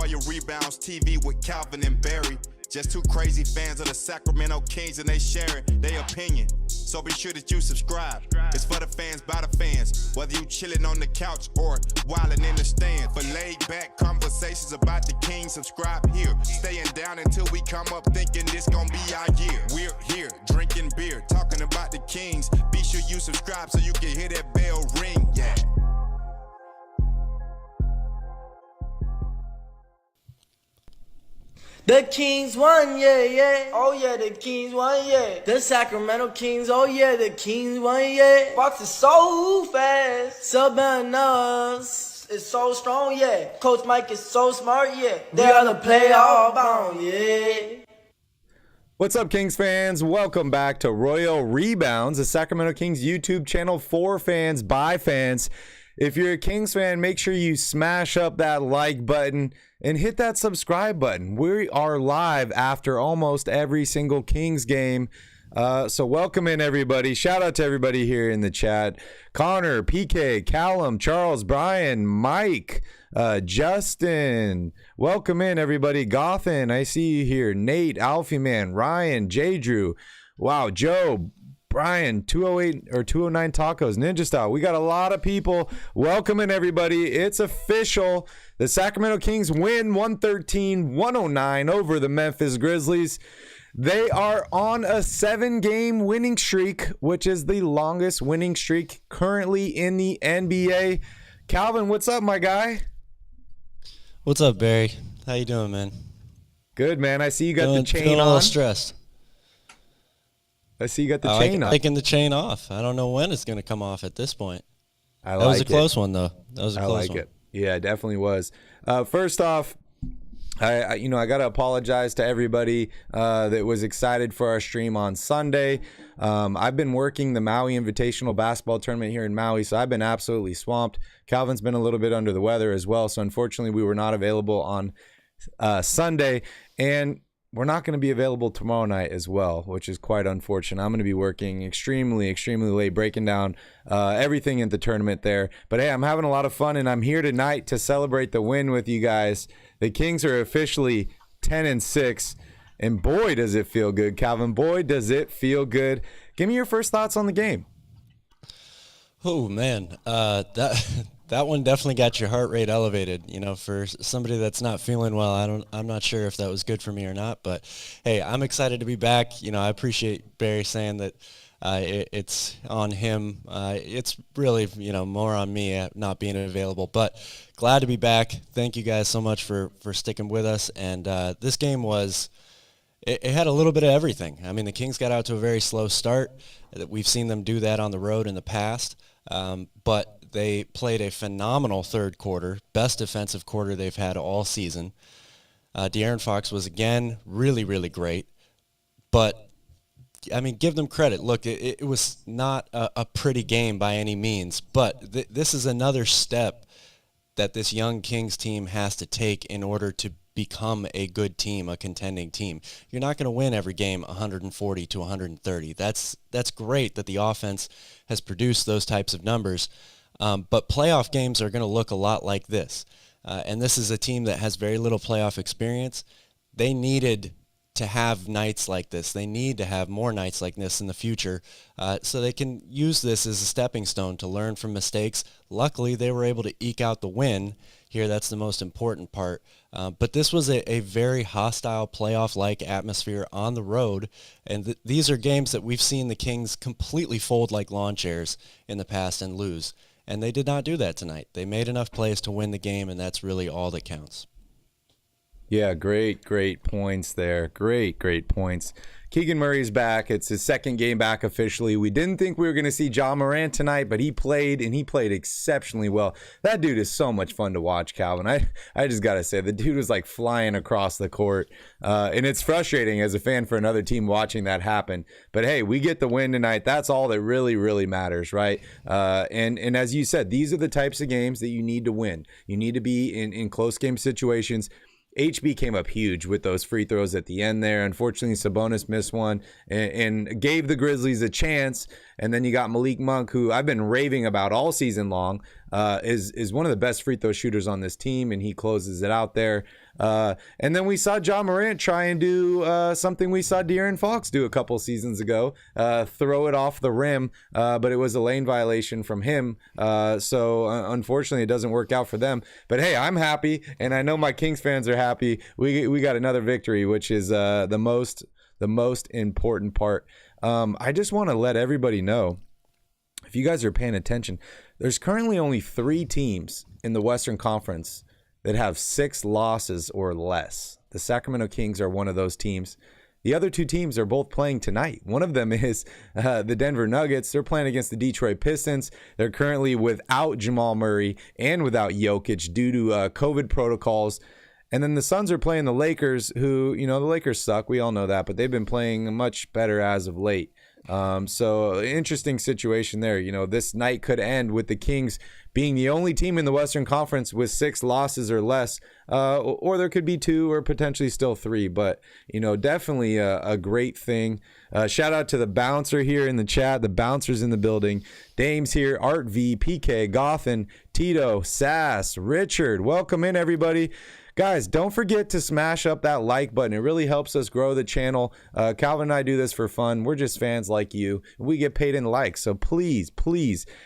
Royal Rebounds TV with Calvin and Barry. Just two crazy fans of the Sacramento Kings, and they sharing their opinion. So be sure that you subscribe. It's for the fans, by the fans. Whether you chilling on the couch or wilding in the stand. For laid back conversations about the Kings, subscribe here. Staying down until we come up thinking this gonna be our year. We're here drinking beer, talking about the Kings. Be sure you subscribe so you can hear that bell ring. Yeah. The Kings won, yeah, yeah. Oh, yeah, the Kings won, yeah. The Sacramento Kings, oh, yeah, the Kings won, yeah. Fox is so fast. Sabanas is so strong, yeah. Coach Mike is so smart, yeah. They are the playoff bound, yeah. What's up, Kings fans? Welcome back to Royal Rebounds, the Sacramento Kings YouTube channel for fans, by fans. If you're a Kings fan, make sure you smash up that like button and hit that subscribe button. We are live after almost every single Kings game. So welcome in, everybody. Shout out to everybody here in the chat. Connor, PK, Callum, Charles, Brian, Mike, Justin. Welcome in, everybody. Gothan, I see you here. Nate, Alfie Man, Ryan, J. Drew. Wow, Joe, Brian, 208 or 209 Tacos, Ninja Style. We got a lot of people. Welcoming everybody. It's official. The Sacramento Kings win 113-109 over the Memphis Grizzlies. They are on a 7-game winning streak, which is the longest winning streak currently in the NBA. Calvin, what's up, my guy? What's up, Barry? How you doing, man? Good, man. I see you got the chain feeling on. A little stressed. I see you got the chain on. Taking the chain off. I don't know when it's going to come off at this point. That was a close one, though. That was a close one. I like it. Yeah, it definitely was. First off, I got to apologize to everybody that was excited for our stream on Sunday. I've been working the Maui Invitational Basketball Tournament here in Maui, so I've been absolutely swamped. Calvin's been a little bit under the weather as well, so unfortunately we were not available on Sunday. And we're not going to be available tomorrow night as well, which is quite unfortunate. I'm going to be working extremely, extremely late, breaking down everything in the tournament there. But hey, I'm having a lot of fun, and I'm here tonight to celebrate the win with you guys. The Kings are officially 10-6, and boy, does it feel good, Calvin. Boy, does it feel good. Give me your first thoughts on the game. Oh, man. That one definitely got your heart rate elevated. You know, for somebody that's not feeling well, I'm not sure if that was good for me or not. But hey, I'm excited to be back. You know, I appreciate Barry saying that it's on him. It's really, more on me not being available. But glad to be back. Thank you guys so much for sticking with us. And this game was. It had a little bit of everything. I mean, the Kings got out to a very slow start. We've seen them do that on the road in the past. But they played a phenomenal third quarter, best defensive quarter they've had all season. De'Aaron Fox was, again, really, really great. But, I mean, give them credit. Look, it was not a pretty game by any means, but this is another step that this young Kings team has to take in order to become a good team, a contending team. You're not going to win every game 140 to 130. That's great that the offense has produced those types of numbers. But playoff games are going to look a lot like this. And this is a team that has very little playoff experience. They needed to have nights like this. They need to have more nights like this in the future so they can use this as a stepping stone to learn from mistakes. Luckily, they were able to eke out the win here. That's the most important part. But this was a very hostile playoff-like atmosphere on the road. And these are games that we've seen the Kings completely fold like lawn chairs in the past and lose. And they did not do that tonight. They made enough plays to win the game, and that's really all that counts. Yeah, great points there. Great points. Keegan Murray's back. It's his second game back officially. We didn't think we were going to see Ja Morant tonight, but he played, and he played exceptionally well. That dude is so much fun to watch, Calvin. I just got to say, the dude was like flying across the court, and it's frustrating as a fan for another team watching that happen. But hey, we get the win tonight. That's all that really, really matters, right? And as you said, these are the types of games that you need to win. You need to be in close game situations. HB came up huge with those free throws at the end there. Unfortunately, Sabonis missed one and gave the Grizzlies a chance. And then you got Malik Monk, who I've been raving about all season long, is one of the best free throw shooters on this team, and he closes it out there. And then we saw Ja Morant try and do something we saw De'Aaron Fox do a couple seasons ago, throw it off the rim, but it was a lane violation from him. So unfortunately, it doesn't work out for them. But hey, I'm happy, and I know my Kings fans are happy. We got another victory, which is the most important part. I just want to let everybody know, if you guys are paying attention, there's currently only 3 teams in the Western Conference that have 6 losses or less. The Sacramento Kings are one of those teams. The other 2 teams are both playing tonight. One of them is the Denver Nuggets. They're playing against the Detroit Pistons. They're currently without Jamal Murray and without Jokic due to COVID protocols. And then the Suns are playing the Lakers, who, the Lakers suck. We all know that, but they've been playing much better as of late. So interesting situation there. This night could end with the Kings being the only team in the Western Conference with 6 losses or less, or there could be 2 or potentially still 3, but definitely a great thing. Shout out to the bouncer here in the chat, the bouncers in the building. Dame's here, Art V, PK, Gothan, Tito, Sass, Richard. Welcome in, everybody. Guys, don't forget to smash up that like button. It really helps us grow the channel. Calvin and I do this for fun. We're just fans like you. We get paid in likes. So please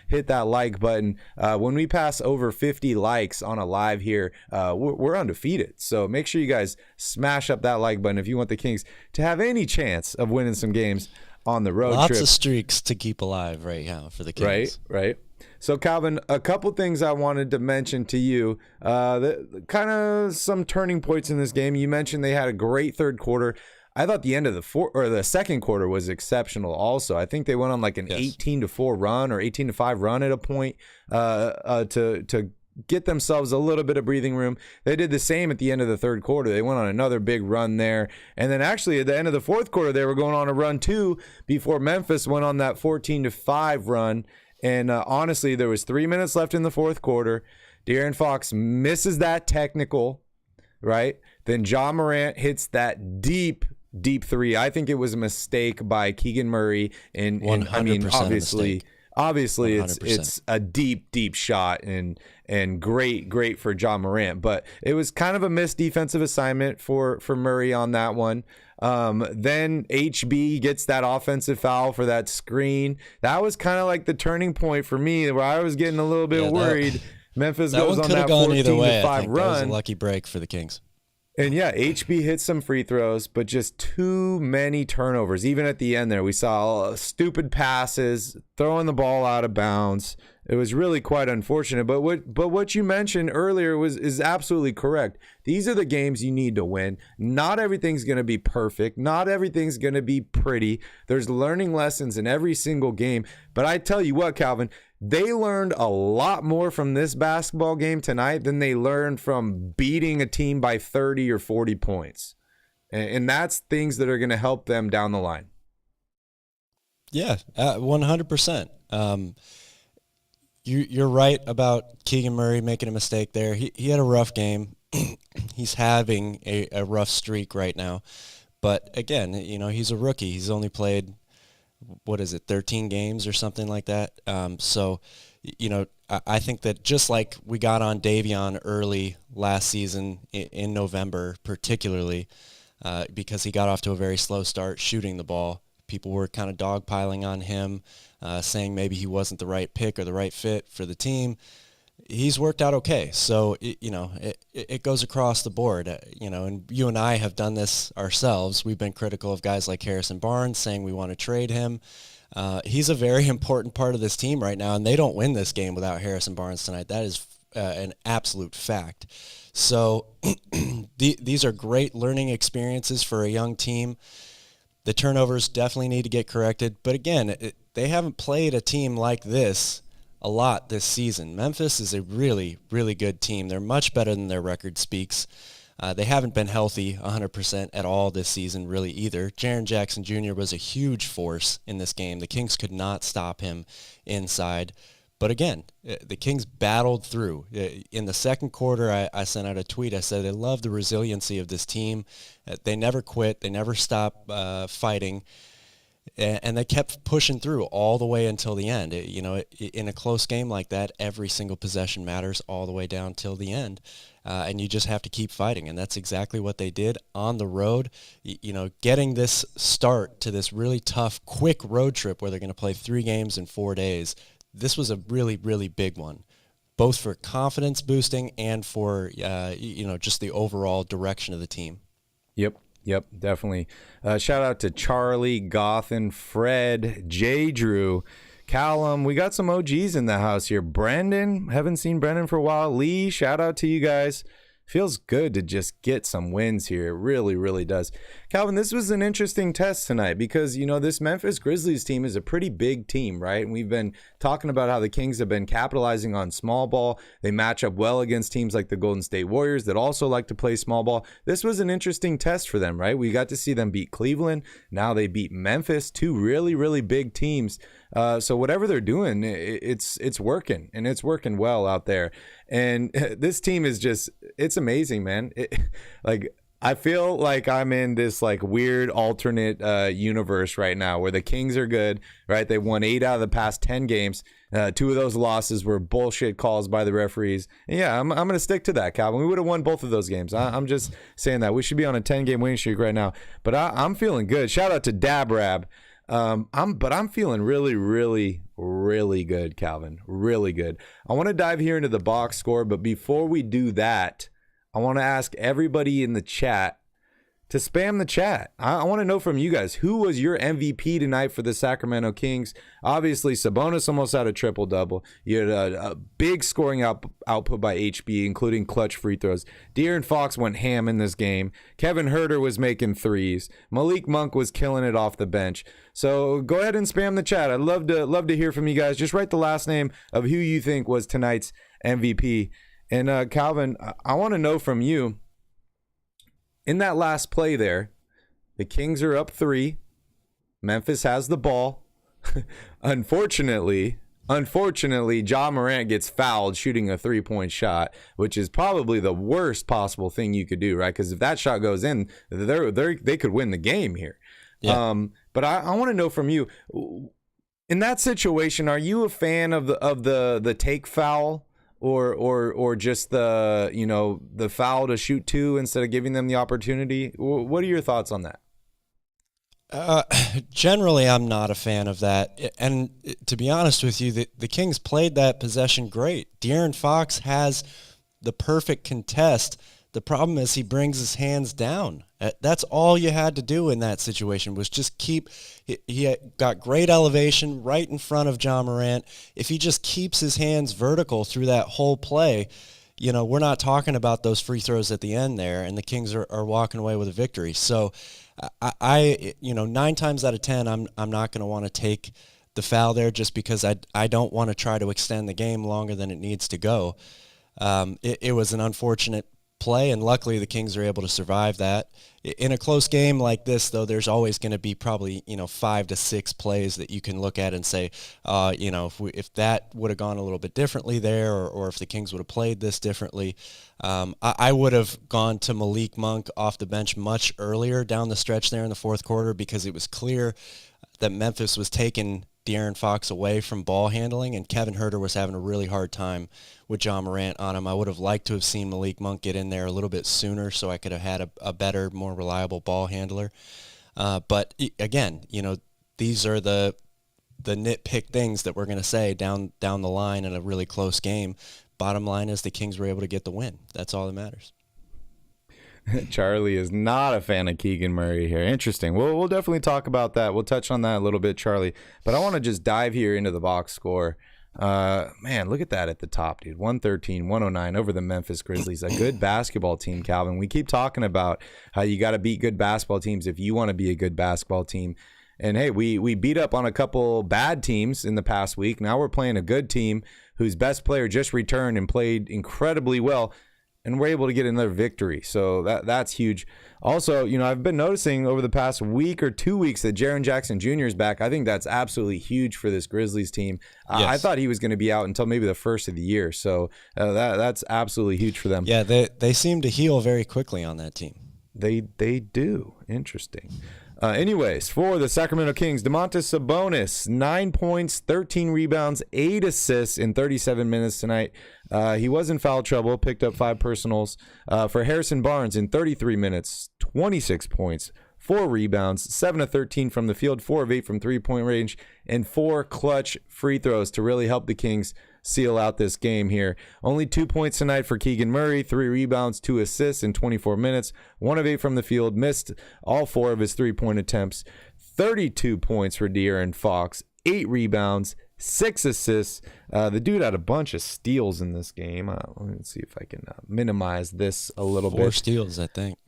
hit that like button. When we pass over 50 likes on a live here, we're undefeated. So make sure you guys smash up that like button if you want the Kings to have any chance of winning some games on the road trip. Lots of streaks to keep alive right now for the Kings. Right. So, Calvin, a couple things I wanted to mention to you, kind of some turning points in this game. You mentioned they had a great third quarter. I thought the end of the second quarter was exceptional also. I think they went on like an 18-4 run or 18-5 run at a point to get themselves a little bit of breathing room. They did the same at the end of the third quarter. They went on another big run there. And then actually at the end of the fourth quarter, they were going on a run too before Memphis went on that 14-5 run. And honestly, there was 3 minutes left in the fourth quarter. De'Aaron Fox misses that technical, right? Then Ja Morant hits that deep three. I think it was a mistake by Keegan Murray. And I mean, obviously it's a deep shot and great for Ja Morant. But it was kind of a missed defensive assignment for Murray on that one. Then HB gets that offensive foul for that screen. That was kind of like the turning point for me, where I was getting a little bit worried. Memphis goes on that 14-5 run. That was a lucky break for the Kings. And yeah, HB hit some free throws, but just too many turnovers. Even at the end there, we saw stupid passes, throwing the ball out of bounds. It was really quite unfortunate. But what you mentioned earlier is absolutely correct. These are the games you need to win. Not everything's going to be perfect. Not everything's going to be pretty. There's learning lessons in every single game. But I tell you what, Calvin, they learned a lot more from this basketball game tonight than they learned from beating a team by 30 or 40 points. And that's things that are going to help them down the line. Yeah, 100%. You're right about Keegan Murray making a mistake there. He had a rough game. He's having a rough streak right now. But again, he's a rookie. He's only played, 13 games or something like that. So, I think that just like we got on Davion early last season in November, particularly because he got off to a very slow start shooting the ball. People were kind of dogpiling on him, saying maybe he wasn't the right pick or the right fit for the team. He's worked out okay. So, it goes across the board, and you and I have done this ourselves. We've been critical of guys like Harrison Barnes, saying we want to trade him. He's a very important part of this team right now, and they don't win this game without Harrison Barnes tonight. That is an absolute fact. So these are great learning experiences for a young team. The turnovers definitely need to get corrected. But again, they haven't played a team like this a lot this season. Memphis is a really, really good team. They're much better than their record speaks. They haven't been healthy 100% at all this season, really, either. Jaren Jackson Jr. was a huge force in this game. The Kings could not stop him inside. But again, the Kings battled through. In the second quarter, I sent out a tweet. I said I love the resiliency of this team. They never quit. They never stop fighting. And they kept pushing through all the way until the end. In a close game like that, every single possession matters all the way down till the end. And you just have to keep fighting. And that's exactly what they did on the road. Getting this start to this really tough, quick road trip where they're going to play 3 games in 4 days, this was a really, really big one, both for confidence boosting and for, just the overall direction of the team. Yep, definitely. Shout out to Charlie, Gothan, Fred, J. Drew, Callum. We got some OGs in the house here. Brendan, haven't seen Brendan for a while. Lee, shout out to you guys. Feels good to just get some wins here. It really, really does. Calvin, this was an interesting test tonight because, this Memphis Grizzlies team is a pretty big team, right? And we've been talking about how the Kings have been capitalizing on small ball. They match up well against teams like the Golden State Warriors that also like to play small ball. This was an interesting test for them, right? We got to see them beat Cleveland. Now they beat Memphis, 2 really, really big teams. So whatever they're doing, it's working, and it's working well out there. And this team is it's amazing, man. I feel like I'm in this weird alternate universe right now where the Kings are good, right? They won 8 out of the past 10 games. 2 of those losses were bullshit calls by the referees. And yeah, I'm going to stick to that, Calvin. We would have won both of those games. I'm just saying that. We should be on a 10-game winning streak right now. But I'm feeling good. Shout out to Dabrab. I'm feeling really, really, really good, Calvin. Really good. I want to dive here into the box score, but before we do that, I want to ask everybody in the chat to spam the chat. I want to know from you guys, who was your MVP tonight for the Sacramento Kings? Obviously, Sabonis almost had a triple-double. You had a big scoring output by HB, including clutch free throws. De'Aaron Fox went ham in this game. Kevin Huerter was making threes. Malik Monk was killing it off the bench. So go ahead and spam the chat. I'd love to hear from you guys. Just write the last name of who you think was tonight's MVP. And Calvin, I want to know from you, in that last play there, the Kings are up 3. Memphis has the ball. Unfortunately, Ja Morant gets fouled shooting a 3-point shot, which is probably the worst possible thing you could do, right? Because if that shot goes in, they could win the game here. Yeah. But I want to know from you, in that situation, are you a fan of the take foul? Or just the foul to shoot 2 instead of giving them the opportunity? What are your thoughts on that? Generally, I'm not a fan of that. And to be honest with you, the Kings played that possession great. De'Aaron Fox has the perfect contest. The problem is he brings his hands down. That's all you had to do in that situation was just keep – he got great elevation right in front of Ja Morant. If he just keeps his hands vertical through that whole play, we're not talking about those free throws at the end there, and the Kings are walking away with a victory. So, I 9 times out of 10, I'm not going to want to take the foul there just because I don't want to try to extend the game longer than it needs to go. It was an unfortunate play, and luckily the Kings are able to survive that. In a close game like this, though, there's always going to be probably 5 to 6 plays that you can look at and say, if that would have gone a little bit differently there, or if the Kings would have played this differently, I would have gone to Malik Monk off the bench much earlier down the stretch there in the fourth quarter because it was clear that Memphis was taking De'Aaron Fox away from ball handling, and Kevin Huerter was having a really hard time with Ja Morant on him. I would have liked to have seen Malik Monk get in there a little bit sooner so I could have had a better, more reliable ball handler. But again, these are the nitpick things that we're going to say down the line in a really close game. Bottom line is the Kings were able to get the win. That's all that matters. Charlie is not a fan of Keegan Murray here. Interesting. We'll definitely talk about that. We'll touch on that a little bit, Charlie. But I want to just dive here into the box score. Man, look at that at the top, dude. 113-109 over the Memphis Grizzlies. A good basketball team, Calvin. We keep talking about how you got to beat good basketball teams if you want to be a good basketball team. And, hey, we beat up on a couple bad teams in the past week. Now we're playing a good team whose best player just returned and played incredibly well. And we're able to get another victory. So that's huge. Also, I've been noticing over the past week or 2 weeks that Jaren Jackson Jr. is back. I think that's absolutely huge for this Grizzlies team. Yes. I thought he was going to be out until maybe the first of the year. So that's absolutely huge for them. Yeah, they seem to heal very quickly on that team. They do. Interesting. Anyways, for the Sacramento Kings, Domantas Sabonis, 9 points, 13 rebounds, 8 assists in 37 minutes tonight. He was in foul trouble, picked up 5 personals. For Harrison Barnes in 33 minutes, 26 points, 4 rebounds, 7 of 13 from the field, 4 of 8 from three-point range, and 4 clutch free throws to really help the Kings seal out this game here. Only 2 points tonight for Keegan Murray, 3 rebounds, 2 assists in 24 minutes, 1 of 8 from the field, missed all 4 of his three-point attempts. 32 points for De'Aaron Fox, 8 rebounds, 6 assists. The dude had a bunch of steals in this game. Let me see if I can minimize this a little bit. 4 steals, I think.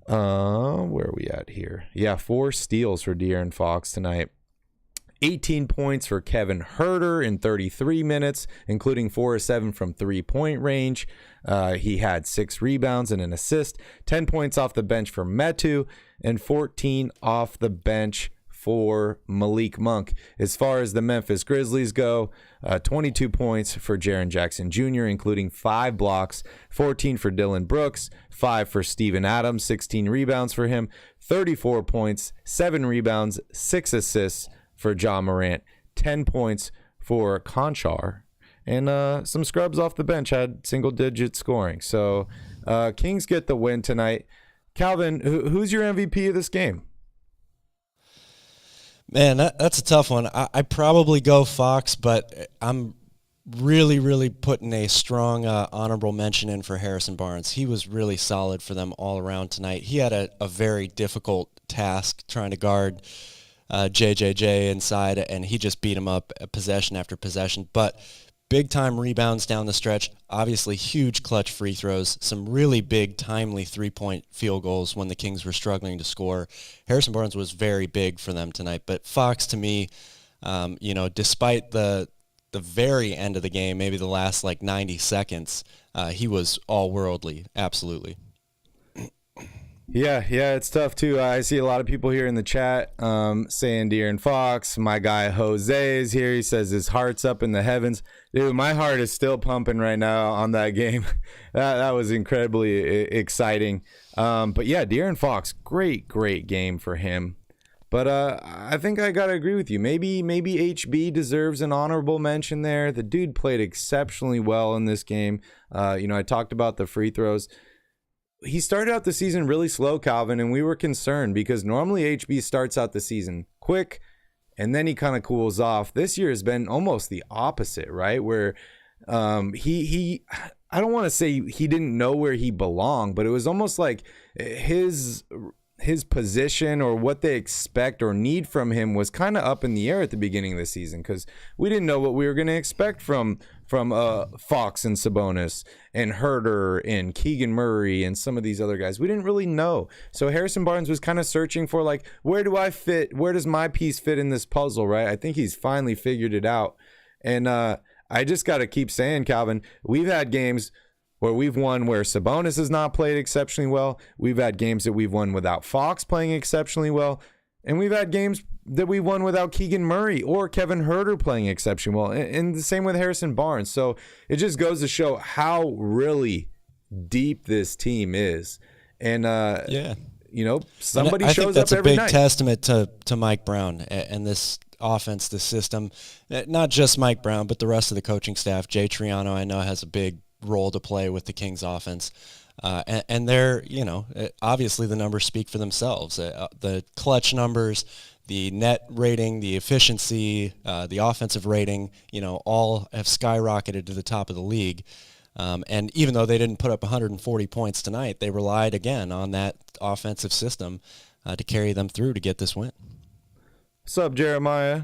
Where are we at here? Yeah, 4 steals for De'Aaron Fox tonight. 18 points for Kevin Huerter in 33 minutes, including 4 of 7 from three-point range. He had 6 rebounds and an assist. 10 points off the bench for Metu, and 14 off the bench for Malik Monk. As far as the Memphis Grizzlies go, 22 points for Jaren Jackson Jr., including 5 blocks, 14 for Dylan Brooks, 5 for Steven Adams, 16 rebounds for him, 34 points, 7 rebounds, 6 assists for John Morant, 10 points for Conchar, and some scrubs off the bench had single-digit scoring. So Kings get the win tonight. Calvin, who's your MVP of this game? Man, that's a tough one. I probably go Fox, but I'm really putting a strong honorable mention in for Harrison Barnes. He was really solid for them all around tonight. He had a very difficult task trying to guard JJJ inside, and he just beat him up possession after possession. But big-time rebounds down the stretch, obviously huge clutch free throws, some really big, timely three-point field goals when the Kings were struggling to score. Harrison Barnes was very big for them tonight. But Fox, to me, despite the very end of the game, maybe the last 90 seconds, he was all-worldly, absolutely. Yeah, it's tough too. I see a lot of people here in the chat saying De'Aaron Fox. My guy Jose is here. He says his heart's up in the heavens. Dude, my heart is still pumping right now on that game. That was incredibly exciting. But yeah, De'Aaron Fox, great game for him. But I think I got to agree with you. Maybe HB deserves an honorable mention there. The dude played exceptionally well in this game. I talked about the free throws. He started out the season really slow, Calvin, and we were concerned because normally HB starts out the season quick and then he kind of cools off. This year has been almost the opposite, right? Where he I don't want to say he didn't know where he belonged, but it was almost like his position or what they expect or need from him was kind of up in the air at the beginning of the season because we didn't know what we were going to expect from Fox and Sabonis and Huerter and Keegan Murray and some of these other guys. We didn't really know. So Harrison Barnes was kind of searching for where do I fit? Where does my piece fit in this puzzle, right? I think he's finally figured it out. And I just got to keep saying, Calvin, we've had games where we've won where Sabonis has not played exceptionally well. We've had games that we've won without Fox playing exceptionally well. And we've had games that we won without Keegan Murray or Kevin Huerter playing exceptionally well. And the same with Harrison Barnes. So it just goes to show how really deep this team is. And, somebody I shows think that's up every a big night. testament to Mike Brown and this offense, this system. Not just Mike Brown, but the rest of the coaching staff. Jay Triano, I know, has a big role to play with the Kings offense. And they're, obviously the numbers speak for themselves. The clutch numbers, the net rating, the efficiency, the offensive rating, all have skyrocketed to the top of the league. And even though they didn't put up 140 points tonight, they relied again on that offensive system to carry them through to get this win. What's up, Jeremiah?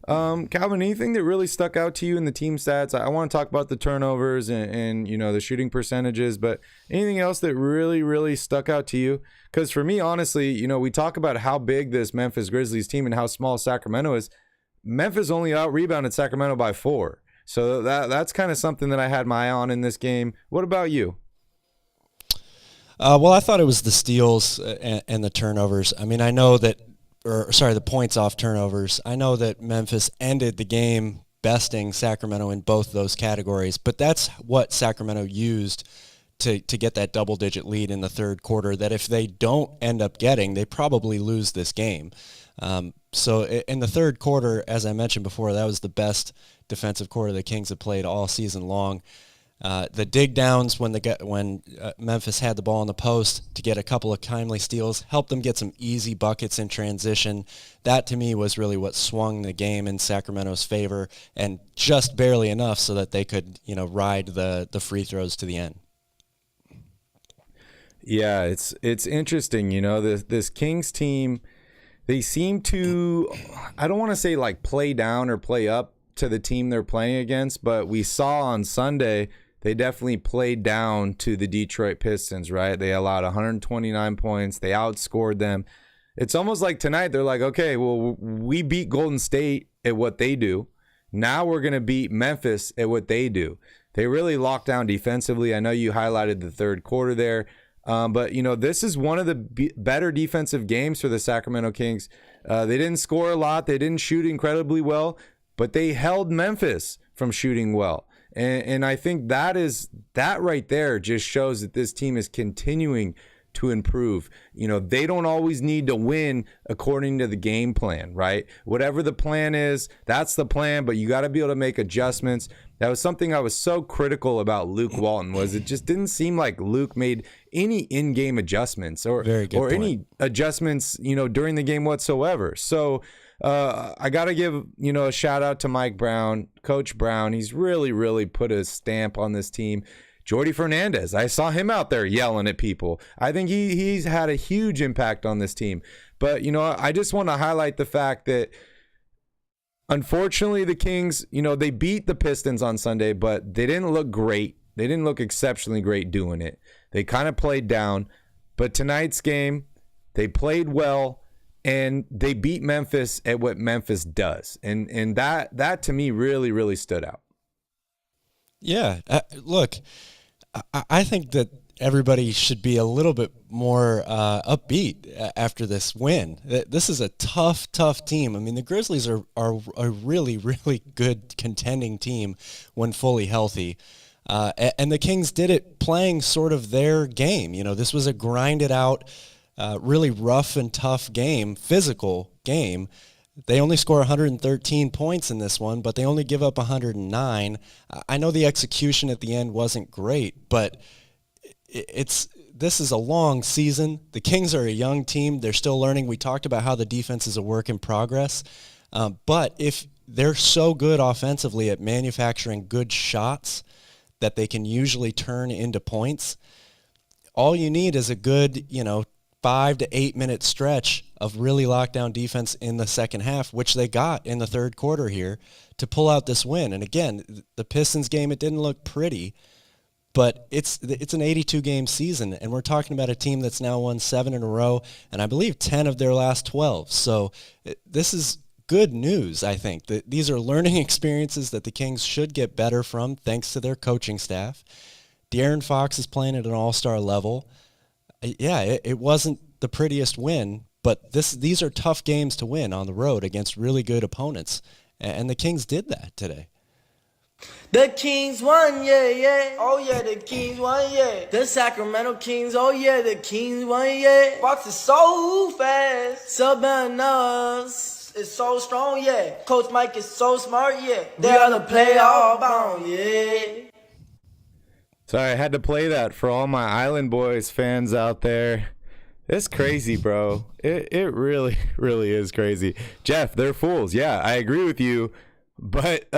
Calvin, anything that really stuck out to you in the team stats? I want to talk about the turnovers and the shooting percentages, but anything else that really stuck out to you? Because for me, honestly, we talk about how big this Memphis Grizzlies team and how small Sacramento is. Memphis only out-rebounded Sacramento by 4. So that's kind of something that I had my eye on in this game. What about you? Well, I thought it was the steals and the turnovers. I mean, I know that the points off turnovers. I know that Memphis ended the game besting Sacramento in both those categories, but that's what Sacramento used to get that double-digit lead in the third quarter that if they don't end up getting, they probably lose this game. So in the third quarter, as I mentioned before, that was the best defensive quarter the Kings have played all season long. The dig downs when Memphis had the ball in the post to get a couple of timely steals helped them get some easy buckets in transition. That to me was really what swung the game in Sacramento's favor, and just barely enough so that they could ride the free throws to the end. Yeah, it's interesting. This Kings team, they seem to, I don't want to say like play down or play up to the team they're playing against, but we saw on Sunday they definitely played down to the Detroit Pistons, right? They allowed 129 points. They outscored them. It's almost like tonight they're like, okay, well, we beat Golden State at what they do. Now we're going to beat Memphis at what they do. They really locked down defensively. I know you highlighted the third quarter there. But, this is one of the better defensive games for the Sacramento Kings. They didn't score a lot. They didn't shoot incredibly well, but they held Memphis from shooting well. And I think that right there just shows that this team is continuing to improve. They don't always need to win according to the game plan, right? Whatever the plan is, that's the plan, but you got to be able to make adjustments. That was something I was so critical about Luke Walton, was it just didn't seem like Luke made any in-game adjustments or any adjustments, during the game whatsoever. So I got to give, a shout out to Mike Brown, Coach Brown. He's really, really put a stamp on this team. Jordy Fernandez, I saw him out there yelling at people. I think he's had a huge impact on this team. But, I just want to highlight the fact that unfortunately the Kings, they beat the Pistons on Sunday, but they didn't look great. They didn't look exceptionally great doing it. They kind of played down. But tonight's game, they played well, and they beat Memphis at what Memphis does. And that to me really, really stood out. Yeah, look, I think that everybody should be a little bit more upbeat after this win. This is a tough team. I mean, the Grizzlies are a really, really good contending team when fully healthy. And the Kings did it playing sort of their game. This was a grinded out, really rough and tough game, physical game. They only score 113 points in this one, but they only give up 109. I know the execution at the end wasn't great, but this is a long season. The Kings are a young team. They're still learning. We talked about how the defense is a work in progress. But if they're so good offensively at manufacturing good shots that they can usually turn into points, all you need is a good, 5 to 8 minute stretch of really lockdown defense in the second half, which they got in the third quarter here to pull out this win. And again, the Pistons game, it didn't look pretty, but it's an 82 game season, and we're talking about a team that's now won 7 in a row, and I believe 10 of their last 12. So this is good news, I think. These are learning experiences that the Kings should get better from thanks to their coaching staff. De'Aaron Fox is playing at an all-star level. Yeah, it wasn't the prettiest win, but these are tough games to win on the road against really good opponents, and the Kings did that today. The Kings won, yeah, yeah. Oh, yeah, the Kings won, yeah. The Sacramento Kings, oh, yeah, the Kings won, yeah. Fox is so fast. Sabanas is so strong, yeah. Coach Mike is so smart, yeah. They are the playoff bound, yeah. Sorry, I had to play that for all my Island Boys fans out there. It's crazy, bro. It really, really is crazy. Jeff, they're fools. Yeah, I agree with you. But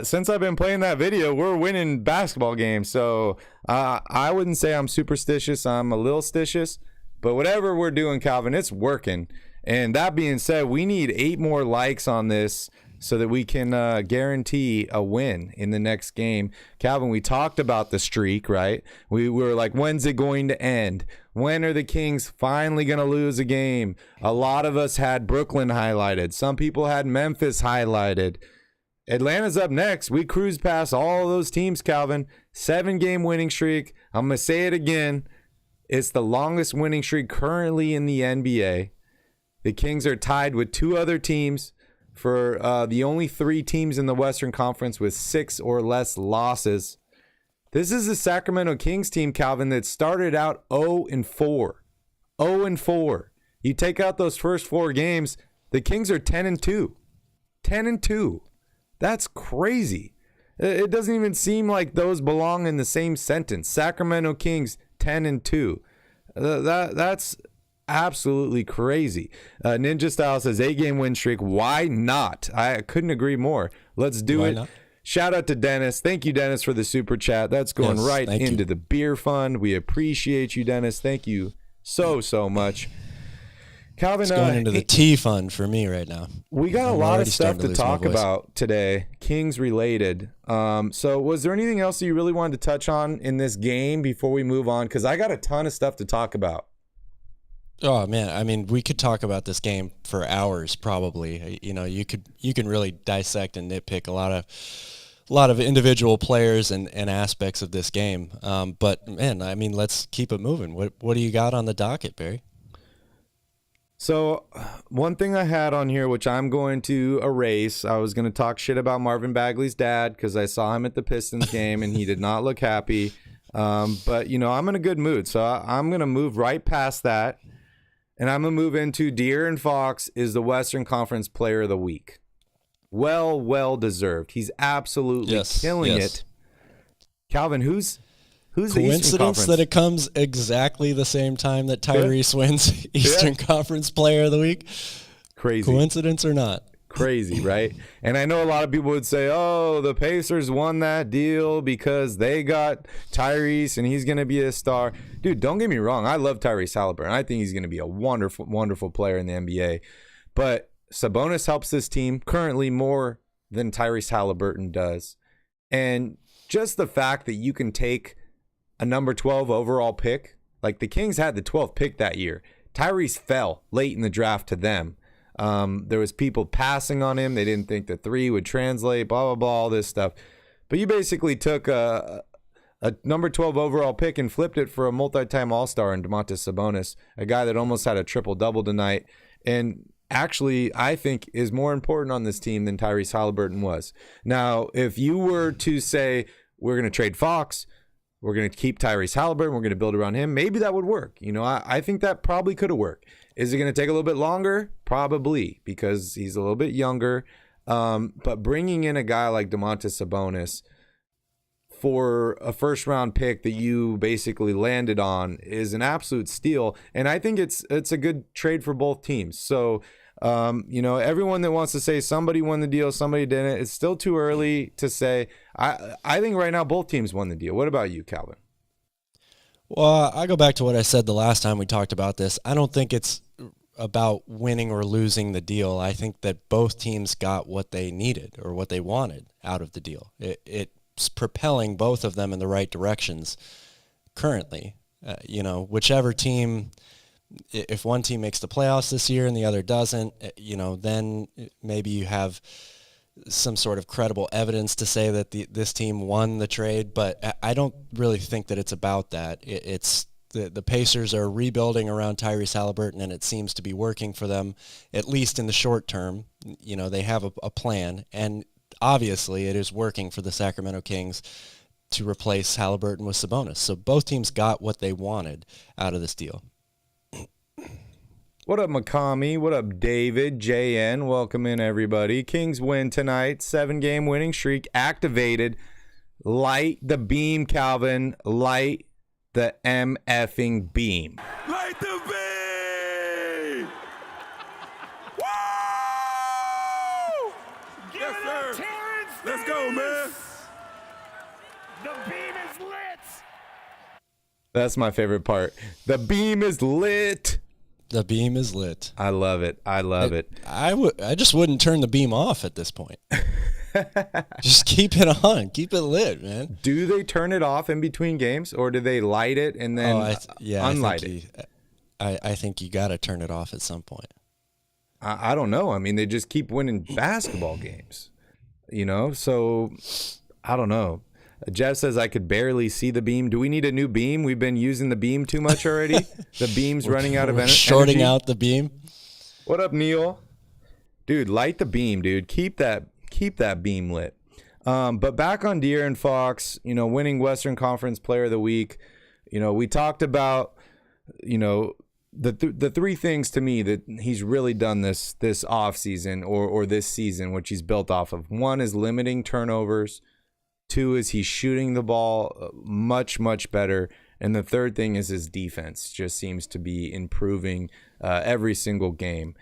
since I've been playing that video, we're winning basketball games. So I wouldn't say I'm superstitious. I'm a little stitious. But whatever we're doing, Calvin, it's working. And that being said, we need 8 more likes on this so that we can guarantee a win in the next game. Calvin, we talked about the streak, right? We were like, when's it going to end? When are the Kings finally going to lose a game? A lot of us had Brooklyn highlighted. Some people had Memphis highlighted. Atlanta's up next. We cruise past all of those teams, Calvin. 7-game winning streak. I'm going to say it again. It's the longest winning streak currently in the NBA. The Kings are tied with 2 other teams for the only 3 teams in the Western Conference with 6 or less losses. This is the Sacramento Kings team, Calvin, that started out 0-4. 0-4. You take out those first 4 games, the Kings are 10-2. 10-2. That's crazy. It doesn't even seem like those belong in the same sentence. Sacramento Kings 10-2. That's absolutely crazy. Ninja Style says 8-game win streak. Why not? I couldn't agree more. Let's do it. Not? Shout out to Dennis. Thank you, Dennis, for the super chat. That's going right into the beer fund. We appreciate you, Dennis. Thank you so much. Calvin, it's going into the tea fund for me right now. We got a lot of stuff to talk about today, Kings related. So was there anything else that you really wanted to touch on in this game before we move on? Because I got a ton of stuff to talk about. Oh man, I mean, we could talk about this game for hours probably. You know, you can really dissect and nitpick a lot of individual players and aspects of this game. But man, I mean, let's keep it moving. What do you got on the docket, Barry? So one thing I had on here, which I'm going to erase, I was going to talk shit about Marvin Bagley's dad because I saw him at the Pistons game and he did not look happy. But, you know, I'm in a good mood. So I'm going to move right past that. And I'm going to move into De'Aaron Fox is the Western Conference Player of the Week. Well deserved. He's absolutely killing it. Calvin, who's the Eastern Conference? That it comes exactly the same time that Tyrese wins Eastern Conference Player of the Week? Crazy. Coincidence or not? Crazy, right? And I know a lot of people would say, oh, the Pacers won that deal because they got Tyrese and he's going to be a star. Dude, don't get me wrong. I love Tyrese Haliburton. I think he's going to be a wonderful player in the NBA. But Sabonis helps this team currently more than Tyrese Haliburton does. And just the fact that you can take a number 12 overall pick, like the Kings had the 12th pick that year. Tyrese fell late in the draft to them. There was people passing on him. They didn't think the 3 would translate, blah, blah, blah, all this stuff. But you basically took a number 12 overall pick and flipped it for a multi-time All-Star in Domantas Sabonis, a guy that almost had a triple-double tonight. And actually, I think is more important on this team than Tyrese Haliburton was. Now, if you were to say, we're going to trade Fox, we're going to keep Tyrese Haliburton, we're going to build around him, maybe that would work. You know, I think that probably could have worked. Is it going to take a little bit longer? Probably, because he's a little bit younger. But bringing in a guy like Domantas Sabonis for a first-round pick that you basically landed on is an absolute steal. And I think it's a good trade for both teams. So, you know, everyone that wants to say somebody won the deal, somebody didn't, it's still too early to say. I think right now both teams won the deal. What about you, Calvin? Well, I go back to what I said the last time we talked about this. I don't think it's about winning or losing the deal. I think that both teams got what they needed or what they wanted out of the deal. It's propelling both of them in the right directions currently. You know, whichever team, if one team makes the playoffs this year and the other doesn't, you know, then maybe you have some sort of credible evidence to say that this team won the trade, but I don't really think that it's about that. It's the Pacers are rebuilding around Tyrese Haliburton, and it seems to be working for them, at least in the short term. You know, they have a plan, and obviously it is working for the Sacramento Kings to replace Haliburton with Sabonis. So both teams got what they wanted out of this deal. What up, Makami? What up, David? JN, welcome in, everybody. Kings win tonight. 7-game winning streak activated. Light the beam, Calvin. Light the MFing beam. Light the beam! Woo! Yes, sir. Let's go, man. The beam is lit. That's my favorite part. The beam is lit. The beam is lit. I love it. I love it. I just wouldn't turn the beam off at this point. Just keep it on. Keep it lit, man. Do they turn it off in between games, or do they light it and then unlight it? I think you got to turn it off at some point. I don't know. I mean, they just keep winning basketball games, you know? So, I don't know. Jeff says, I could barely see the beam. Do we need a new beam? We've been using the beam too much already. The beam's running out of energy. Shorting out the beam. What up, Neil? Dude, light the beam, dude. Keep that beam lit. But back on De'Aaron Fox, winning Western Conference Player of the Week. We talked about, the three things to me that he's really done this offseason or this season, which he's built off of. One is limiting turnovers. Two is he's shooting the ball much, much better. And the third thing is his defense just seems to be improving every single game.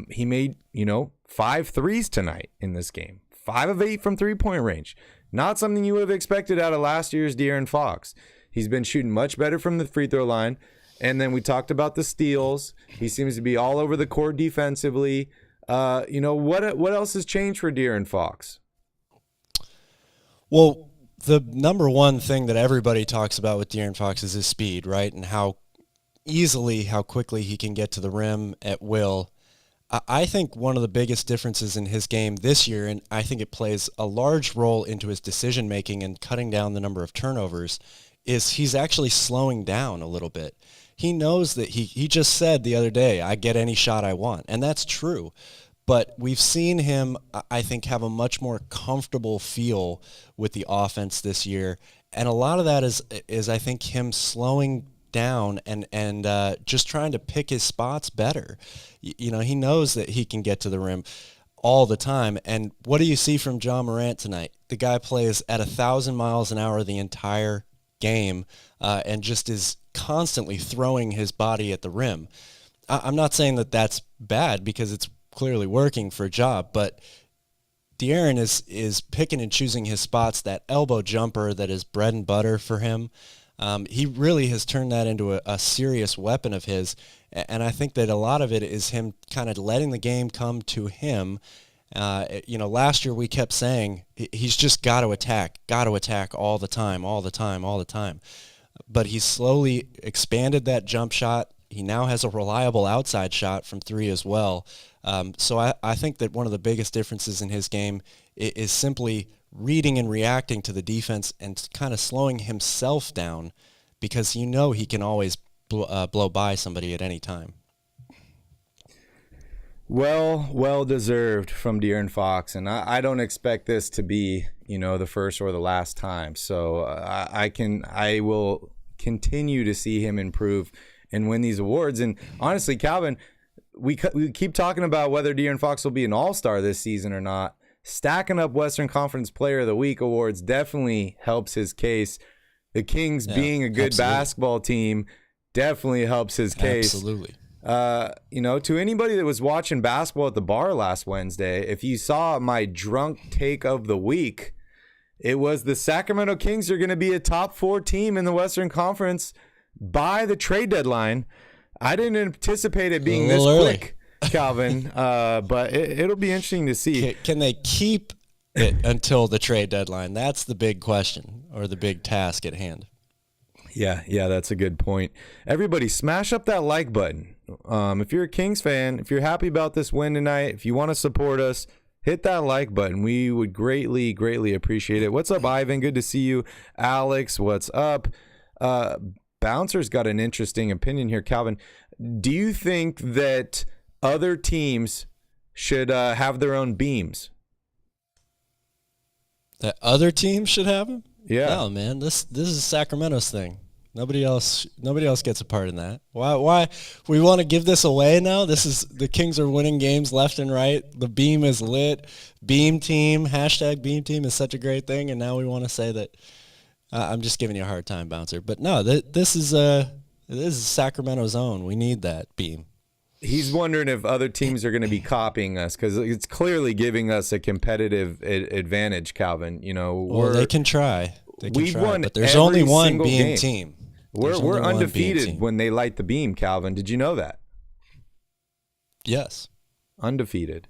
He made, 5 threes tonight in this game. 5 of 8 from three-point range. Not something you would have expected out of last year's De'Aaron Fox. He's been shooting much better from the free throw line. And then we talked about the steals. He seems to be all over the court defensively. What else has changed for De'Aaron Fox? Well, the number one thing that everybody talks about with De'Aaron Fox is his speed, right? And how quickly he can get to the rim at will. I think one of the biggest differences in his game this year, and I think it plays a large role into his decision-making and cutting down the number of turnovers, is he's actually slowing down a little bit. He knows that he just said the other day, I get any shot I want, and that's true. But we've seen him, I think, have a much more comfortable feel with the offense this year, and a lot of that is I think, him slowing down and just trying to pick his spots better. He knows that he can get to the rim all the time. And what do you see from John Morant tonight? The guy plays at 1,000 miles an hour the entire game and just is constantly throwing his body at the rim. I'm not saying that that's bad because it's clearly working for a job, but De'Aaron is picking and choosing his spots, that elbow jumper that is bread and butter for him. He really has turned that into a serious weapon of his, and I think that a lot of it is him kind of letting the game come to him. Last year we kept saying he's just got to attack all the time. But he's slowly expanded that jump shot. He now has a reliable outside shot from 3 as well. So I think that one of the biggest differences in his game is simply reading and reacting to the defense and kind of slowing himself down because he can always blow by somebody at any time. Well deserved from De'Aaron Fox, and I don't expect this to be, the first or the last time. So I will continue to see him improve and win these awards. And honestly, Calvin, we keep talking about whether De'Aaron Fox will be an all-star this season or not. Stacking up Western Conference Player of the Week awards definitely helps his case. The Kings being a good basketball team definitely helps his case. Absolutely. To anybody that was watching basketball at the bar last Wednesday, if you saw my drunk take of the week, it was the Sacramento Kings are going to be a top 4 team in the Western Conference by the trade deadline. I didn't anticipate it being this quick, Calvin, but it'll be interesting to see. Can they keep it until the trade deadline? That's the big question, or the big task at hand. Yeah, that's a good point. Everybody, smash up that like button. If you're a Kings fan, if you're happy about this win tonight, if you want to support us, hit that like button. We would greatly, greatly appreciate it. What's up, Ivan? Good to see you. Alex, what's up? Bouncer's got an interesting opinion here. Calvin, do you think that other teams should have their own beams? That other teams should have them? Yeah. No, man. This is Sacramento's thing. Nobody else gets a part in that. Why we want to give this away now? This is the Kings are winning games left and right. The beam is lit. Beam team, #beam team is such a great thing, and now we want to say that. I'm just giving you a hard time, Bouncer. But no, this is Sacramento's own. We need that beam. He's wondering if other teams are going to be copying us because it's clearly giving us a competitive advantage, Calvin. They can try. We've won, but there's only one beam game. team. We're undefeated when they light the beam, Calvin. Did you know that? Yes. Undefeated.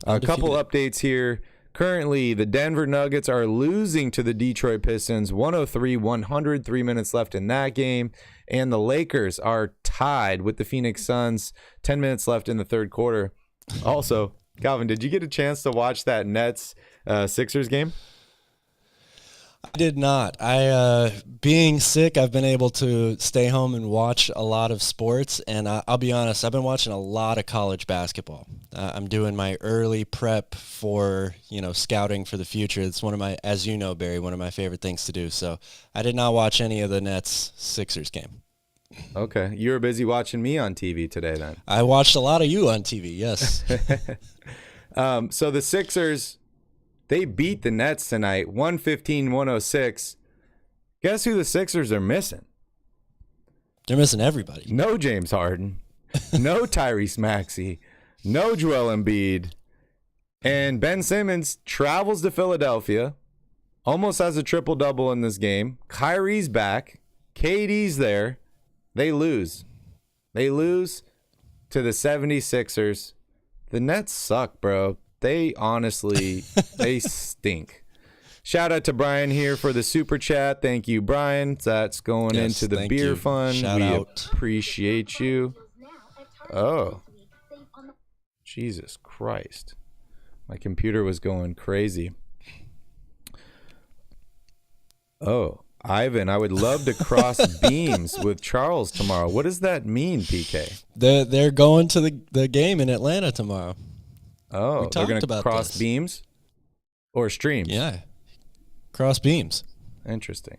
A couple updates here. Currently, the Denver Nuggets are losing to the Detroit Pistons 103-100, 3 minutes left in that game. And the Lakers are tied with the Phoenix Suns, 10 minutes left in the third quarter. Also, Calvin, did you get a chance to watch that Nets Sixers game? I did not. Being sick, I've been able to stay home and watch a lot of sports, and I'll be honest, I've been watching a lot of college basketball. I'm doing my early prep for, scouting for the future. It's one of my, as you know, Barry, one of my favorite things to do. So I did not watch any of the Nets-Sixers game. Okay. You were busy watching me on TV today then. I watched a lot of you on TV, yes. So the Sixers, they beat the Nets tonight, 115-106. Guess who the Sixers are missing? They're missing everybody. No James Harden, no Tyrese Maxey, no Joel Embiid, and Ben Simmons travels to Philadelphia, almost has a triple-double in this game. Kyrie's back. KD's there. They lose. They lose to the 76ers. The Nets suck, bro. They honestly, they stink. Shout out to Brian here for the super chat. Thank you, Brian. That's going into the beer fund. Shout out. Appreciate you. Oh, Jesus Christ. My computer was going crazy. Oh, Ivan, I would love to cross beams with Charles tomorrow. What does that mean, PK? They're going to the game in Atlanta tomorrow. Oh, they're going to cross this. beams or streams? Yeah, cross beams. Interesting.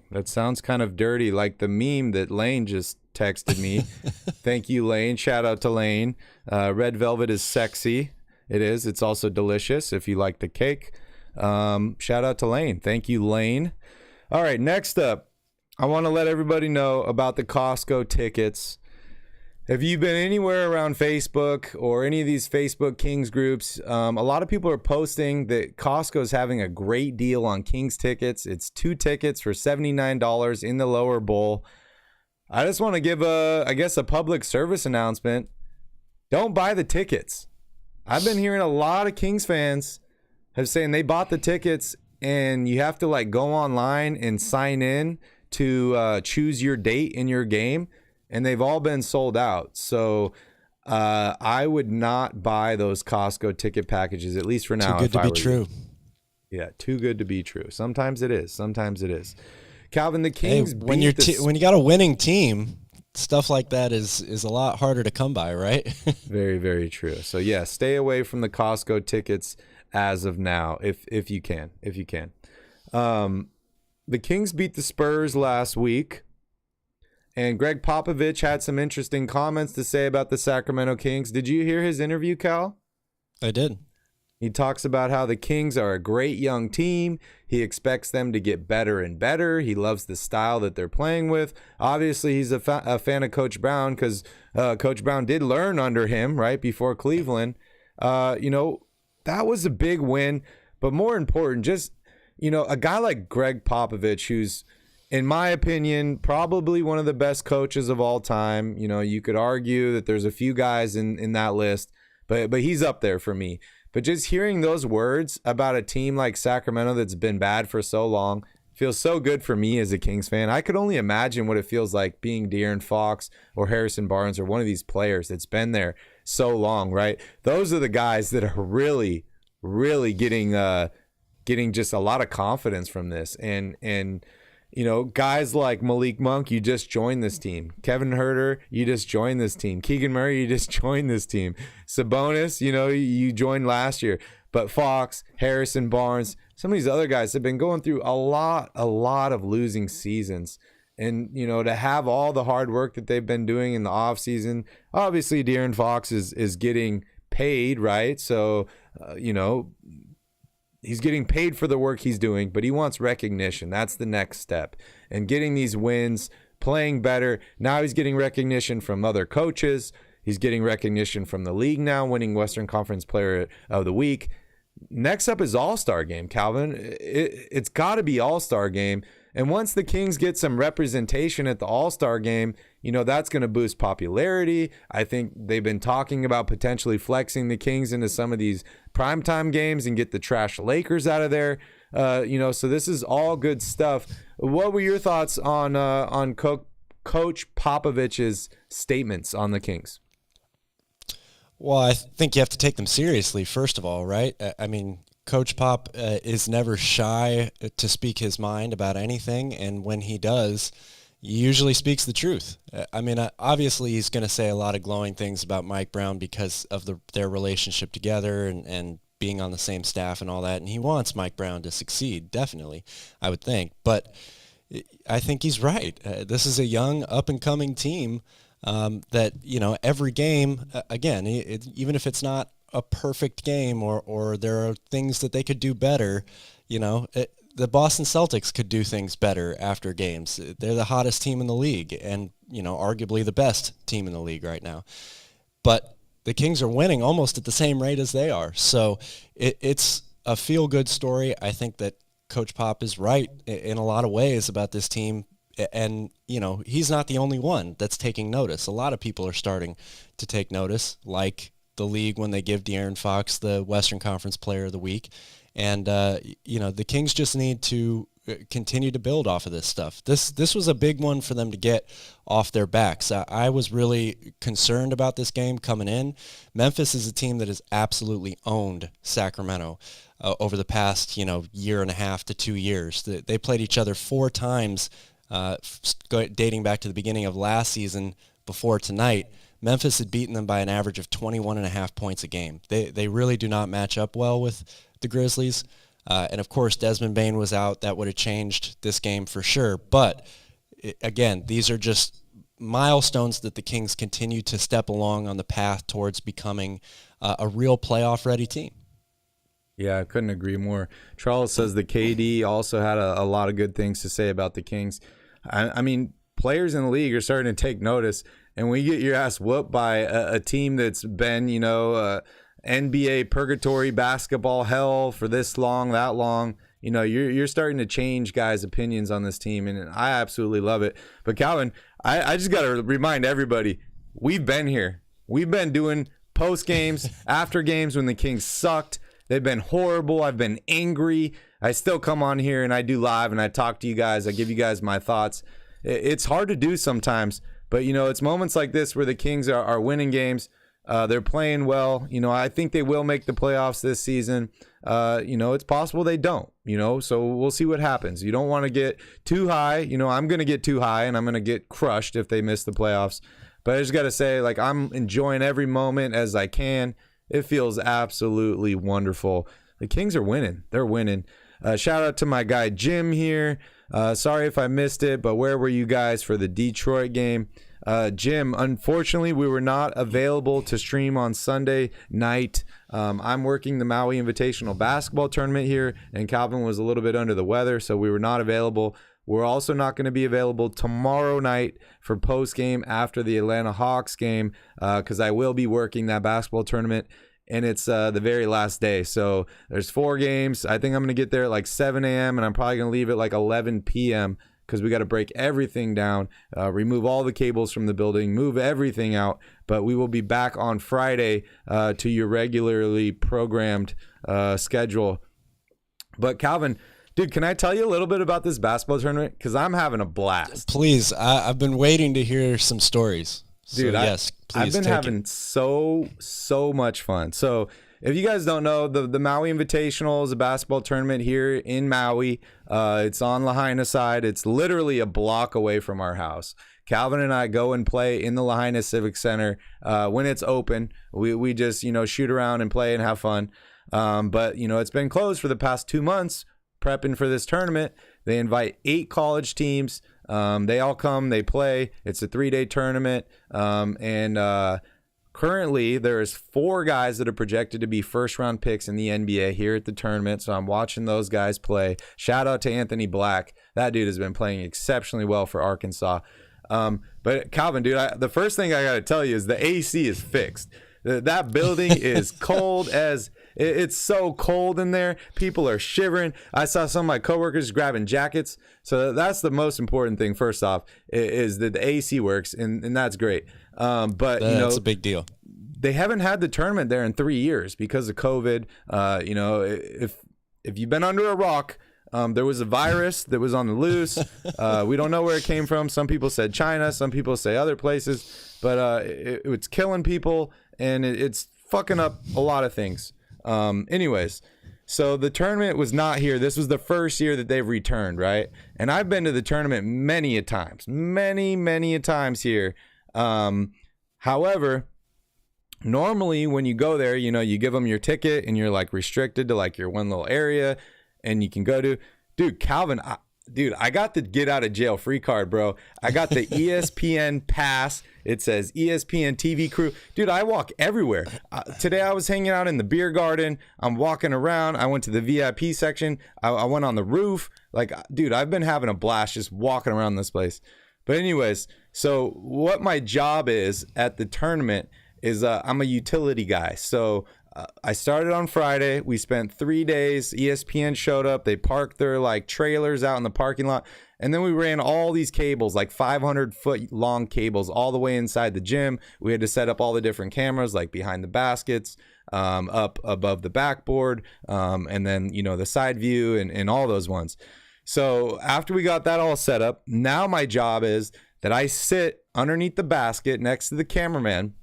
That sounds kind of dirty, like the meme that Lane just texted me. Thank you, Lane. Shout out to Lane. Red velvet is sexy. It is. It's also delicious if you like the cake. Shout out to Lane. Thank you, Lane. All right, next up, I want to let everybody know about the Costco tickets. If you've been anywhere around Facebook or any of these Facebook Kings groups, a lot of people are posting that Costco is having a great deal on Kings tickets. It's 2 tickets for $79 in the lower bowl. I just want to give a public service announcement. Don't buy the tickets. I've been hearing a lot of Kings fans have saying they bought the tickets and you have to go online and sign in to choose your date in your game, and they've all been sold out. So I would not buy those Costco ticket packages, at least for now. Too good to be true. Yeah, too good to be true. Sometimes it is. Calvin, the Kings when you got a winning team, stuff like that is a lot harder to come by, right? Very, very true. So yeah, stay away from the Costco tickets as of now, if you can. The Kings beat the Spurs last week, and Greg Popovich had some interesting comments to say about the Sacramento Kings. Did you hear his interview, Cal? I did. He talks about how the Kings are a great young team. He expects them to get better and better. He loves the style that they're playing with. Obviously, he's a fan of Coach Brown because Coach Brown did learn under him right before Cleveland. That was a big win, but more important, just, a guy like Greg Popovich, who's, in my opinion, probably one of the best coaches of all time. You could argue that there's a few guys in that list, but he's up there for me. But just hearing those words about a team like Sacramento that's been bad for so long feels so good for me as a Kings fan. I could only imagine what it feels like being De'Aaron Fox or Harrison Barnes or one of these players that's been there so long, right? Those are the guys that are really, really getting just a lot of confidence from this. And guys like Malik Monk, you just joined this team. Kevin Huerter, you just joined this team. Keegan Murray, you just joined this team. Sabonis, you joined last year. But Fox, Harrison Barnes, some of these other guys have been going through a lot of losing seasons. And, to have all the hard work that they've been doing in the offseason, obviously De'Aaron Fox is getting paid, right? So, he's getting paid for the work he's doing, but he wants recognition. That's the next step. And getting these wins, playing better. Now he's getting recognition from other coaches. He's getting recognition from the league now, winning Western Conference Player of the Week. Next up is All-Star Game, Calvin. It's got to be All-Star Game. And once the Kings get some representation at the All-Star Game, that's going to boost popularity. I think they've been talking about potentially flexing the Kings into some of these primetime games and get the trash Lakers out of there. So this is all good stuff. What were your thoughts on Coach Popovich's statements on the Kings? Well, I think you have to take them seriously, first of all, right? I mean, Coach Pop is never shy to speak his mind about anything, and when he does, he usually speaks the truth. I mean, obviously he's going to say a lot of glowing things about Mike Brown because of their relationship together and being on the same staff and all that, and he wants Mike Brown to succeed, definitely, I would think. But I think he's right. This is a young, up-and-coming team that, every game, again, even if it's not a perfect game or there are things that they could do better, the Boston Celtics could do things better after games. They're the hottest team in the league and, arguably the best team in the league right now. But the Kings are winning almost at the same rate as they are. So it's a feel-good story. I think that Coach Pop is right in a lot of ways about this team. And, he's not the only one that's taking notice. A lot of people are starting to take notice, like the league when they give De'Aaron Fox the Western Conference Player of the Week. And, the Kings just need to continue to build off of this stuff. This was a big one for them to get off their backs. I was really concerned about this game coming in. Memphis is a team that has absolutely owned Sacramento over the past, year and a half to 2 years. They played each other 4 times dating back to the beginning of last season before tonight. Memphis had beaten them by an average of 21.5 points a game. They really do not match up well with the Grizzlies. And, of course, Desmond Bane was out. That would have changed this game for sure. But, again, these are just milestones that the Kings continue to step along on the path towards becoming a real playoff-ready team. Yeah, I couldn't agree more. Charles says the KD also had a lot of good things to say about the Kings. I mean, players in the league are starting to take notice. And when you get your ass whooped by a team that's been, NBA purgatory basketball hell for this long, that long, you're starting to change guys' opinions on this team, and I absolutely love it. But Calvin, I just got to remind everybody, we've been here. We've been doing post games, after games when the Kings sucked. They've been horrible. I've been angry. I still come on here and I do live and I talk to you guys. I give you guys my thoughts. It's hard to do sometimes. But, it's moments like this where the Kings are winning games. They're playing well. I think they will make the playoffs this season. It's possible they don't, so we'll see what happens. You don't want to get too high. I'm going to get too high and I'm going to get crushed if they miss the playoffs. But I just got to say, I'm enjoying every moment as I can. It feels absolutely wonderful. The Kings are winning. They're winning. Shout out to my guy Jim here. Sorry if I missed it, but where were you guys for the Detroit game? Jim, unfortunately, we were not available to stream on Sunday night. I'm working the Maui Invitational Basketball Tournament here, and Calvin was a little bit under the weather, so we were not available. We're also not going to be available tomorrow night for post-game after the Atlanta Hawks game because I will be working that basketball tournament. And it's the very last day. So there's 4 games. I think I'm going to get there at like 7 a.m. and I'm probably going to leave at like 11 p.m. because we got to break everything down, remove all the cables from the building, move everything out. But we will be back on Friday to your regularly programmed schedule. But Calvin, dude, can I tell you a little bit about this basketball tournament? Because I'm having a blast. Please. I've been waiting to hear some stories. Dude, so, yes, please I've been having it. so much fun. So if you guys don't know, the Maui Invitational is a basketball tournament here in Maui. It's on Lahaina side. It's literally a block away from our house. Calvin and I go and play in the Lahaina Civic Center when it's open. We just, shoot around and play and have fun. But, it's been closed for the past 2 months prepping for this tournament. They invite 8 college teams. They all come, they play. It's a 3-day tournament. Currently, there's 4 guys that are projected to be first-round picks in the NBA here at the tournament, so I'm watching those guys play. Shout out to Anthony Black. That dude has been playing exceptionally well for Arkansas. But Calvin, dude, the first thing I got to tell you is the AC is fixed. That building is cold as it's so cold in there. People are shivering. I saw some of my coworkers grabbing jackets. So that's the most important thing. First off, is that the AC works, and that's great. But that's a big deal. They haven't had the tournament there in 3 years because of COVID. If you've been under a rock, there was a virus that was on the loose. We don't know where it came from. Some people said China. Some people say other places. But it's killing people, and it's fucking up a lot of things. Anyways, So the tournament was not here. This was the first year that they've returned, right? And I've been to the tournament many a times here. However, normally when you go there, you give them your ticket and you're like restricted to like your one little area and you can go to, dude, Calvin, I got the get out of jail free card, bro. I got the ESPN pass. It says ESPN TV crew. Dude, I walk everywhere. Today I was hanging out in the beer garden. I'm walking around. I went to the VIP section. I went on the roof. Like, dude, I've been having a blast just walking around this place. But anyways, so what my job is at the tournament is I'm a utility guy. So I started on Friday. We spent 3 days. ESPN showed up. They parked their like trailers out in the parking lot. And then we ran all these cables, like 500-foot long cables all the way inside the gym. We had to set up all the different cameras, like behind the baskets, up above the backboard, and then, the side view and all those ones. So after we got that all set up, now my job is that I sit underneath the basket next to the cameraman.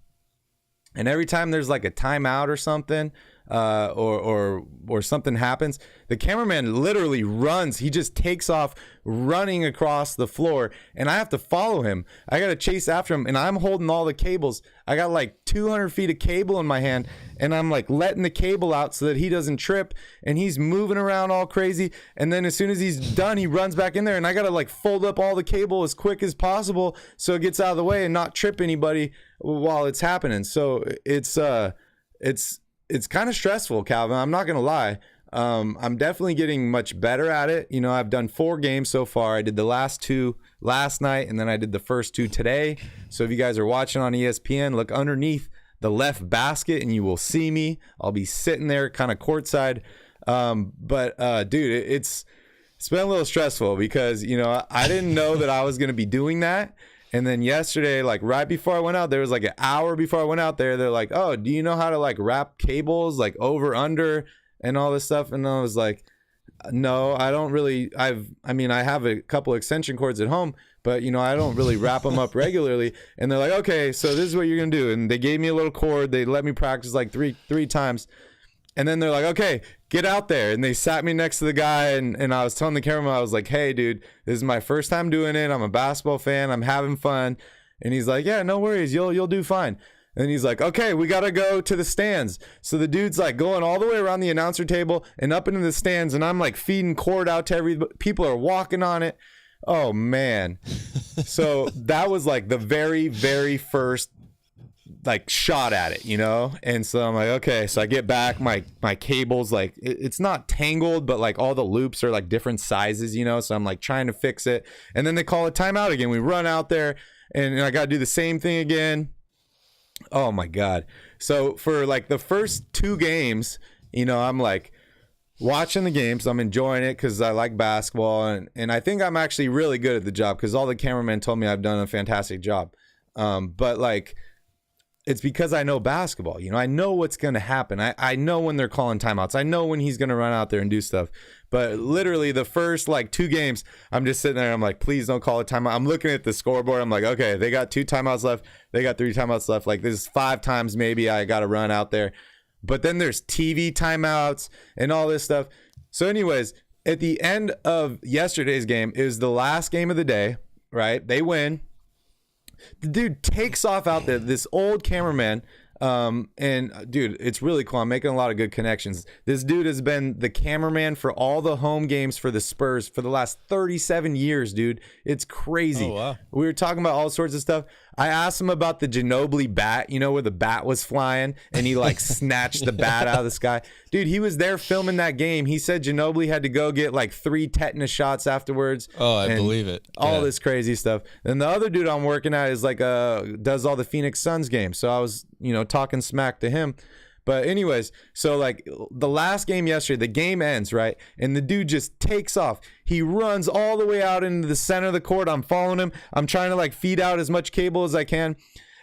And every time there's like a timeout or something, or something happens, the cameraman literally runs. He just takes off running across the floor, and I have to follow him. I got to chase after him, and I'm holding all the cables. I got like 200 feet of cable in my hand, and I'm like letting the cable out so that he doesn't trip, and he's moving around all crazy. And then as soon as he's done, he runs back in there, and I got to like fold up all the cable as quick as possible so it gets out of the way and not trip anybody while it's happening. So it's kind of stressful, Calvin. I'm not gonna lie. I'm definitely getting much better at it. I've done 4 games so far. I did the last 2 last night, and then I did the first 2 today. So if you guys are watching on ESPN, look underneath the left basket and you will see me. I'll be sitting there kind of courtside. Dude, it's been a little stressful because, I didn't know that I was going to be doing that. And then yesterday, like right before I went out, there was like an hour before I went out there, they're like, oh, do you know how to like wrap cables like over, under and all this stuff? And I was like, no, I don't really. I have a couple extension cords at home, but I don't really wrap them up regularly. And they're like, okay, so this is what you're going to do. And they gave me a little cord. They let me practice like three times. And then they're like, okay, get out there. And they sat me next to the guy. And I was telling the cameraman, I was like, hey, dude, this is my first time doing it. I'm a basketball fan. I'm having fun. And he's like, yeah, no worries. You'll do fine. And he's like, okay, we got to go to the stands. So the dude's like going all the way around the announcer table and up into the stands. And I'm like feeding cord out to everybody. People are walking on it. Oh, man. So that was like the very, very first like shot at it, and so I'm like, okay, so I get back, my cables, like it's not tangled, but like all the loops are like different sizes, so I'm like trying to fix it, and then they call a timeout again. We run out there and I got to do the same thing again. Oh my god. So for like the first 2 games, I'm like watching the games, I'm enjoying it because I like basketball, and I think I'm actually really good at the job because all the cameramen told me I've done a fantastic job, but like it's because I know basketball. I know what's going to happen. I know when they're calling timeouts. I know when he's going to run out there and do stuff. But literally the first like 2 games, I'm just sitting there. I'm like, please don't call a timeout. I'm looking at the scoreboard. I'm like, okay, they got 2 timeouts left. They got 3 timeouts left. Like this is 5 times maybe I got to run out there. But then there's TV timeouts and all this stuff. So anyways, at the end of yesterday's game, it was the last game of the day, right? They win. The dude takes off out there, this old cameraman, and dude, it's really cool. I'm making a lot of good connections. This dude has been the cameraman for all the home games for the Spurs for the last 37 years, dude. It's crazy. Oh, wow. We were talking about all sorts of stuff. I asked him about the Ginobili bat, where the bat was flying and he like snatched the bat out of the sky. Dude, he was there filming that game. He said Ginobili had to go get like 3 tetanus shots afterwards. Oh, I believe it. All this crazy stuff. And the other dude I'm working at is like does all the Phoenix Suns games. So I was, talking smack to him. But anyways, so like the last game yesterday, the game ends, right? And the dude just takes off. He runs all the way out into the center of the court. I'm following him. I'm trying to like feed out as much cable as I can.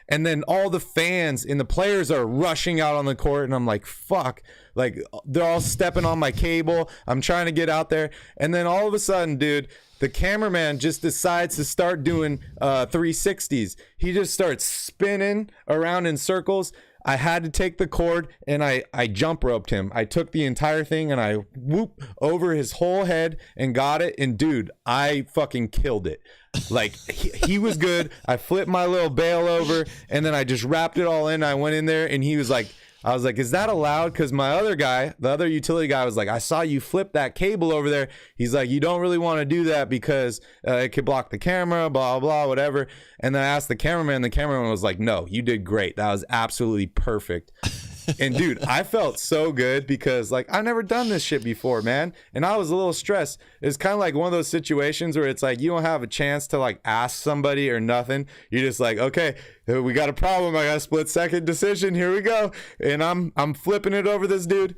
And then all the fans and the players are rushing out on the court. And I'm like, fuck. Like they're all stepping on my cable. I'm trying to get out there. And then all of a sudden, dude, the cameraman just decides to start doing 360s. He just starts spinning around in circles. I had to take the cord and I jump roped him. I took the entire thing and I whoop over his whole head and got it. And dude, I fucking killed it. Like he was good. I flipped my little bail over and then I just wrapped it all in. I went in there and he was like, I was like, is that allowed? Because my other guy, the other utility guy, was like, I saw you flip that cable over there. He's like, you don't really want to do that because it could block the camera, blah, blah, whatever. And then I asked the cameraman. The cameraman was like, no, you did great. That was absolutely perfect. And dude, I felt so good because like I've never done this shit before, man. And I was a little stressed. It's kind of like one of those situations where it's like you don't have a chance to like ask somebody or nothing. You're just like, okay, we got a problem. I got a split second decision. Here we go. And I'm flipping it over this dude.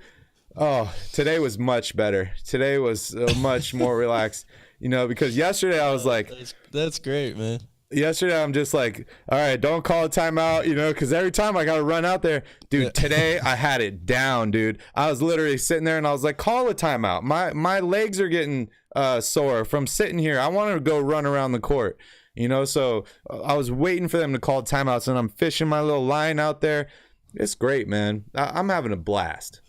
Oh, today was much better. Today was much more relaxed, you know, because yesterday I was like, that's great, man. Yesterday, I'm just like, all right, don't call a timeout, you know, because every time I got to run out there. Dude, today I had it down, dude. I was literally sitting there and I was like, call a timeout. My legs are getting sore from sitting here. I want to go run around the court, you know, so I was waiting for them to call timeouts and I'm fishing my little line out there. It's great, man. I'm having a blast.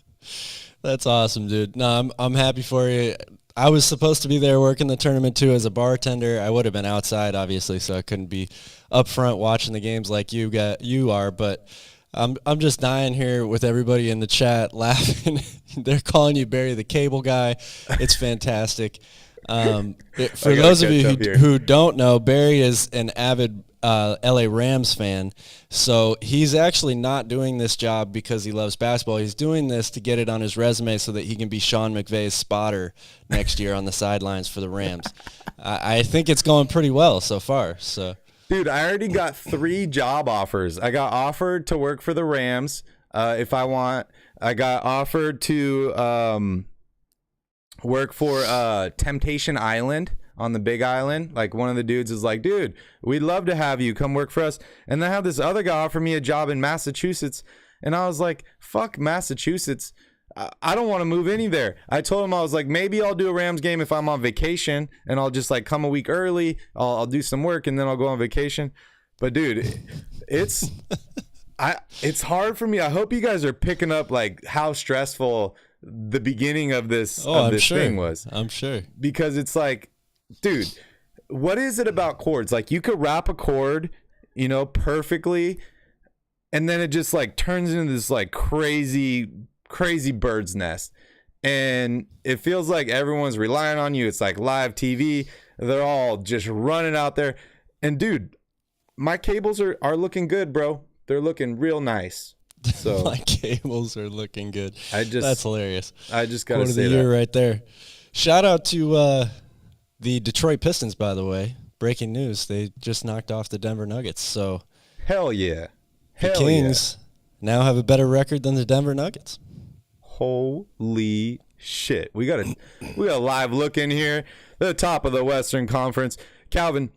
That's awesome, dude. No, I'm happy for you. I was supposed to be there working the tournament too as a bartender. I would have been outside, obviously, so I couldn't be up front watching the games like you are. But I'm just dying here with everybody in the chat laughing. They're calling you Barry the Cable Guy. It's fantastic. For those of you who don't know, Barry is an avid LA Rams fan. So he's actually not doing this job because he loves basketball. He's doing this to get it on his resume so that he can be Sean McVay's spotter next year on the sidelines for the Rams. I think it's going pretty well so far. So, dude, I already got 3 job offers. I got offered to work for the Rams if I want. I got offered to work for Temptation Island on the Big Island. Like one of the dudes is like, dude, we'd love to have you come work for us. And then I have this other guy offer me a job in Massachusetts. And I was like, fuck Massachusetts. I don't want to move any there. I told him, I was like, maybe I'll do a Rams game if I'm on vacation and I'll just like come a week early. I'll do some work and then I'll go on vacation. But dude, it's hard for me. I hope you guys are picking up like how stressful the beginning of this thing was. I'm sure. Because it's like, dude, what is it about chords? Like you could wrap a chord, you know, perfectly, and then it just like turns into this like crazy bird's nest. And it feels like everyone's relying on you. It's like live TV. They're all just running out there. And dude, my cables are looking good, bro. They're looking real nice. So my cables are looking good. That's hilarious. I just got to say that. Quote of the year right there. Shout out to the Detroit Pistons, by the way. Breaking news. They just knocked off the Denver Nuggets. So hell yeah. The Kings now have a better record than the Denver Nuggets. Holy shit. We got a live look in here. The top of the Western Conference. Calvin,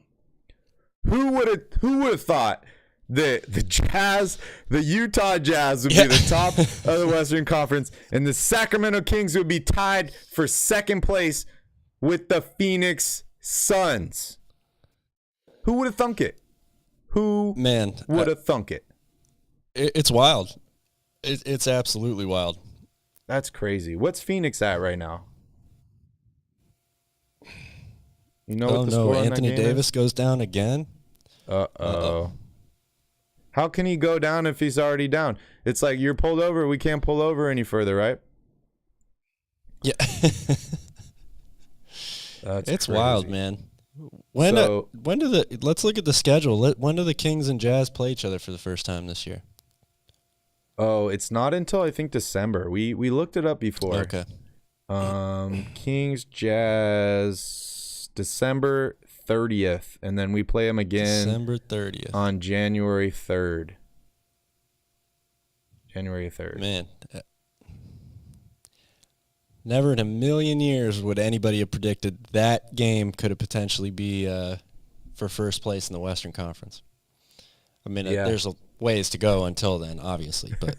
who would have thought that the Utah Jazz would be the top of the Western Conference and the Sacramento Kings would be tied for second place with the Phoenix Suns? Who would have thunk it? Who would have thunk it? It's wild. It's absolutely wild. That's crazy. What's Phoenix at right now? You know what the score on Anthony that game Davis goes down again. Uh-oh. How can he go down if he's already down? It's like you're pulled over. We can't pull over any further, right? Yeah. It's crazy. Wild, man. Let's look at the schedule. When do the Kings and Jazz play each other for the first time this year? Oh, it's not until I think December. We looked it up before. Okay. Kings Jazz December 30th, and then we play them again December 30th on January 3rd. January 3rd. Man, never in a million years would anybody have predicted that game could have potentially be for first place in the Western Conference. I mean, there's ways to go until then, obviously, but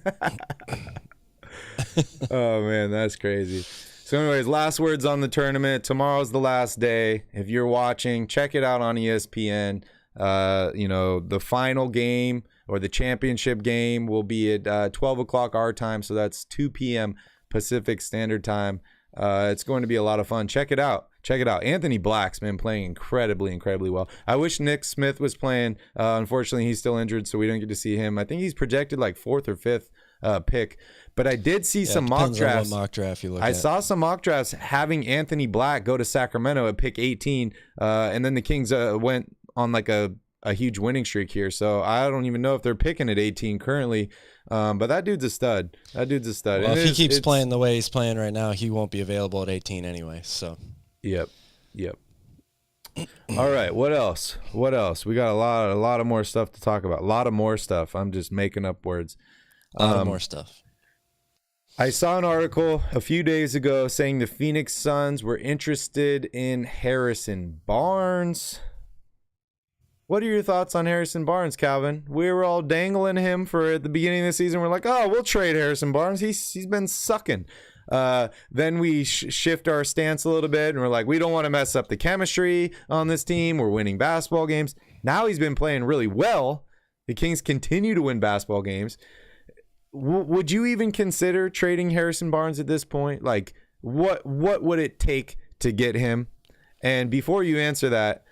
oh man, that's crazy. So anyways, last words on the tournament. Tomorrow's the last day. If you're watching, check it out on ESPN. The final game or the championship game will be at 12 o'clock our time. So that's 2 p.m. Pacific Standard Time. It's going to be a lot of fun. Check it out. Anthony Black's been playing incredibly well. I wish Nick Smith was playing. Unfortunately, he's still injured, so we don't get to see him. I think he's projected like 4th or 5th pick. But I did see some mock drafts. What mock draft you look I at. saw some mock drafts having Anthony Black go to Sacramento at pick 18, and then the Kings went on like a huge winning streak here. So I don't even know if they're picking at 18 currently. But that dude's a stud. Well, if he keeps playing the way he's playing right now, he won't be available at 18 anyway. So. Yep. All right. What else? We got a lot of more stuff to talk about. A lot of more stuff. I'm just making up words. A lot of more stuff. I saw an article a few days ago saying the Phoenix Suns were interested in Harrison Barnes. What are your thoughts on Harrison Barnes, Calvin? We were all dangling him for at the beginning of the season. We're like, oh, we'll trade Harrison Barnes. He's been sucking. Then we shift our stance a little bit, and we're like, we don't want to mess up the chemistry on this team. We're winning basketball games. Now he's been playing really well. The Kings continue to win basketball games. Would you even consider trading Harrison Barnes at this point? Like, what would it take to get him? And before you answer that,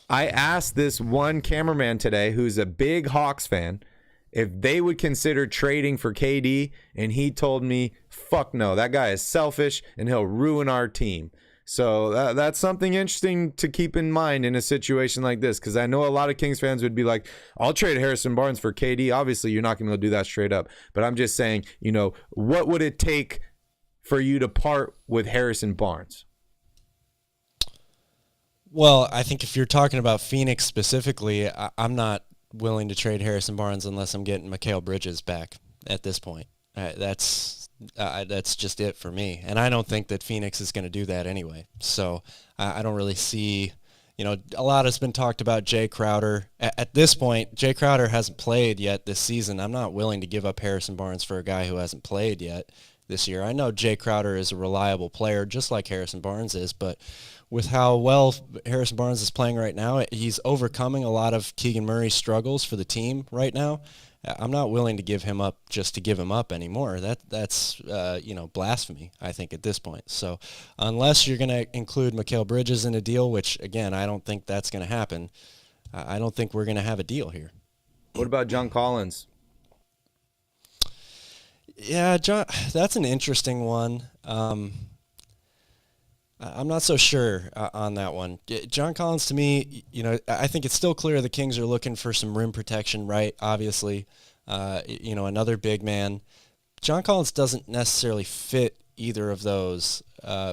I asked this one cameraman today who's a big Hawks fan if they would consider trading for KD, and he told me, fuck no, that guy is selfish and he'll ruin our team. So that's something interesting to keep in mind in a situation like this, because I know a lot of Kings fans would be like, I'll trade Harrison Barnes for KD. Obviously, you're not going to do that straight up. But I'm just saying, what would it take for you to part with Harrison Barnes? Well, I think if you're talking about Phoenix specifically, I'm not willing to trade Harrison Barnes unless I'm getting Mikal Bridges back at this point. That's just it for me. And I don't think that Phoenix is going to do that anyway. So I don't really see, a lot has been talked about Jay Crowder. At this point, Jay Crowder hasn't played yet this season. I'm not willing to give up Harrison Barnes for a guy who hasn't played yet this year. I know Jay Crowder is a reliable player, just like Harrison Barnes is, but with how well Harrison Barnes is playing right now, he's overcoming a lot of Keegan Murray's struggles for the team right now. I'm not willing to give him up just to give him up anymore. That's blasphemy, I think, at this point. So unless you're going to include Mikal Bridges in a deal, which, again, I don't think that's going to happen, I don't think we're going to have a deal here. What about John Collins? Yeah, John, that's an interesting one. I'm not so sure on that one. John Collins, to me, I think it's still clear the Kings are looking for some rim protection, right? Obviously, another big man. John Collins doesn't necessarily fit either of those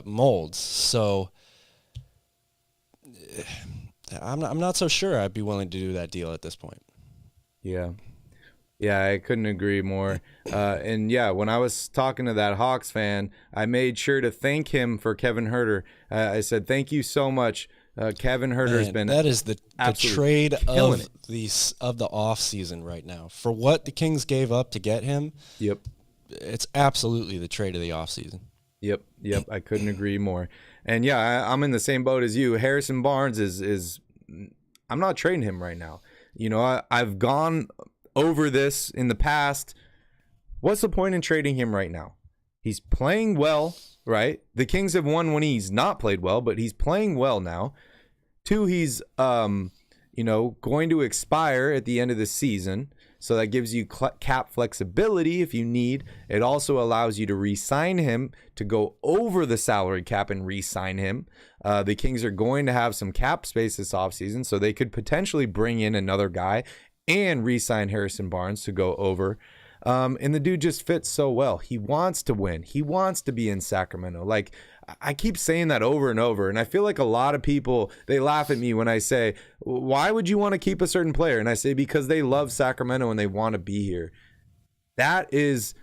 molds, so I'm not so sure I'd be willing to do that deal at this point. Yeah, I couldn't agree more. And yeah, when I was talking to that Hawks fan, I made sure to thank him for Kevin Huerter. I said, thank you so much. Kevin Huerter has been that is the trade of the off season right now. For what the Kings gave up to get him, yep, it's absolutely the trade of the off season. Yep, I couldn't agree more. And yeah, I'm in the same boat as you. Harrison Barnes is I'm not trading him right now. I've gone over this in the past. What's the point in trading him right now? He's playing well, right? The Kings have won when he's not played well, but he's playing well now. 2, he's going to expire at the end of the season, so that gives you cap flexibility if you need. It also allows you to re-sign him, to go over the salary cap and re-sign him. The Kings are going to have some cap space this offseason, so they could potentially bring in another guy and re-sign Harrison Barnes to go over. And the dude just fits so well. He wants to win. He wants to be in Sacramento. Like, I keep saying that over and over, and I feel like a lot of people, they laugh at me when I say, why would you want to keep a certain player? And I say, because they love Sacramento and they want to be here. That is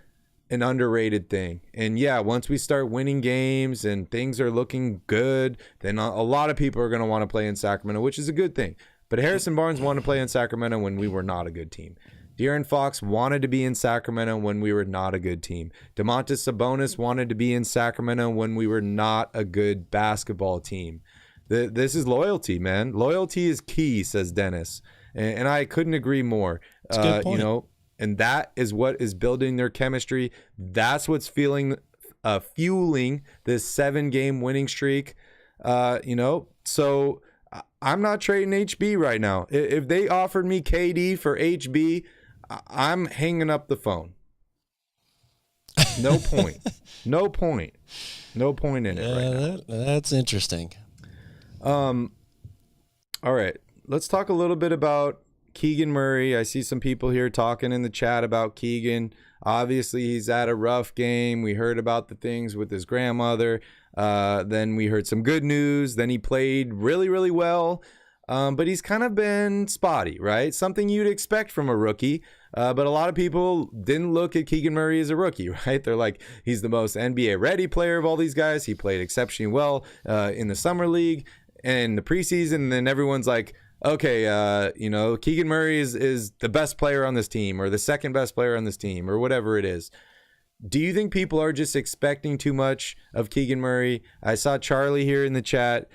an underrated thing. And yeah, once we start winning games and things are looking good, then a lot of people are going to want to play in Sacramento, which is a good thing. But Harrison Barnes wanted to play in Sacramento when we were not a good team. De'Aaron Fox wanted to be in Sacramento when we were not a good team. Domantas Sabonis wanted to be in Sacramento when we were not a good basketball team. This is loyalty, man. Loyalty is key, says Dennis. And I couldn't agree more. That's a good point. You know, and that is what is building their chemistry. That's what's fueling this 7-game winning streak. You know, so I'm not trading HB right now. If they offered me KD for HB, I'm hanging up the phone. No point. No point in it right now. That's interesting. All right. Let's talk a little bit about Keegan Murray. I see some people here talking in the chat about Keegan. Obviously, he's had a rough game. We heard about the things with his grandmother. Then we heard some good news. Then he played really, really well. But he's kind of been spotty, right? Something you'd expect from a rookie. But a lot of people didn't look at Keegan Murray as a rookie, right? They're like, he's the most NBA-ready player of all these guys. He played exceptionally well in the summer league and the preseason. And then everyone's like, okay, you know, Keegan Murray is the best player on this team or the second best player on this team or whatever it is. Do you think people are just expecting too much of Keegan Murray? I saw Charlie here in the chat.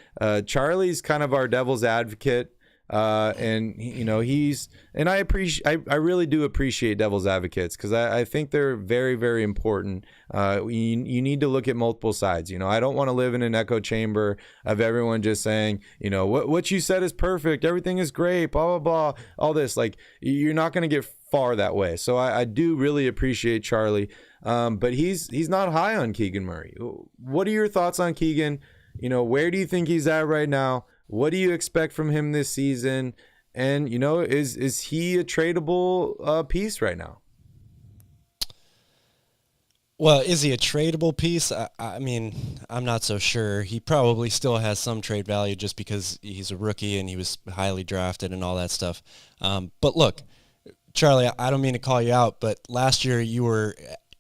Charlie's kind of our devil's advocate. And you know, I really do appreciate devil's advocates because I think they're very, very important. You need to look at multiple sides. You know, I don't want to live in an echo chamber of everyone just saying, you know, what you said is perfect. Everything is great, blah, blah, blah, all this. Like, you're not going to get far that way. So I do really appreciate Charlie. But he's not high on Keegan Murray. What are your thoughts on Keegan? You know, where do you think he's at right now? What do you expect from him this season? And, you know, is he a tradable piece right now? Well, is he a tradable piece? I mean, I'm not so sure. He probably still has some trade value just because he's a rookie and he was highly drafted and all that stuff. But look, Charlie, I don't mean to call you out, but last year you were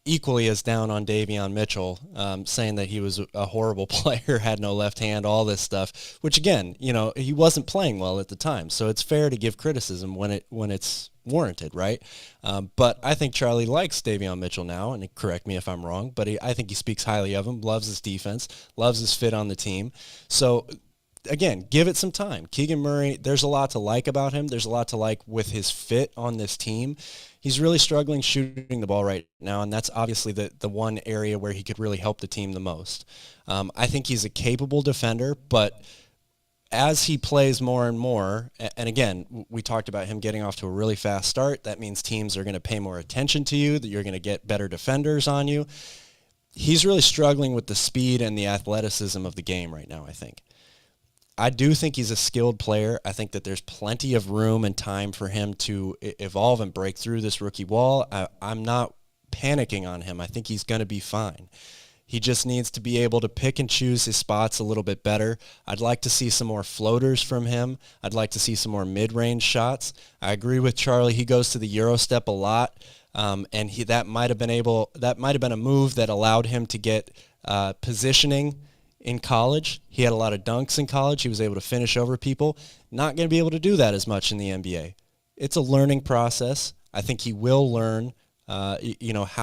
equally as down on Davion Mitchell, saying that he was a horrible player, had no left hand, all this stuff, which again, you know, he wasn't playing well at the time. So it's fair to give criticism when it's warranted, right? But I think Charlie likes Davion Mitchell now, and correct me if I'm wrong, but I think he speaks highly of him, loves his defense, loves his fit on the team. So again, give it some time. Keegan Murray, there's a lot to like about him. There's a lot to like with his fit on this team. He's really struggling shooting the ball right now, and that's obviously the one area where he could really help the team the most. I think he's a capable defender, but as he plays more and more, and again, we talked about him getting off to a really fast start. That means teams are going to pay more attention to you, that you're going to get better defenders on you. He's really struggling with the speed and the athleticism of the game right now, I think. I do think he's a skilled player. I think that there's plenty of room and time for him to evolve and break through this rookie wall. I'm not panicking on him. I think he's going to be fine. He just needs to be able to pick and choose his spots a little bit better. I'd like to see some more floaters from him. I'd like to see some more mid-range shots. I agree with Charlie. He goes to the Euro step a lot, and that might have been a move that allowed him to get positioning in college. He had a lot of dunks in college. He was able to finish over people. Not going to be able to do that as much in the NBA. It's a learning process. I think he will learn, how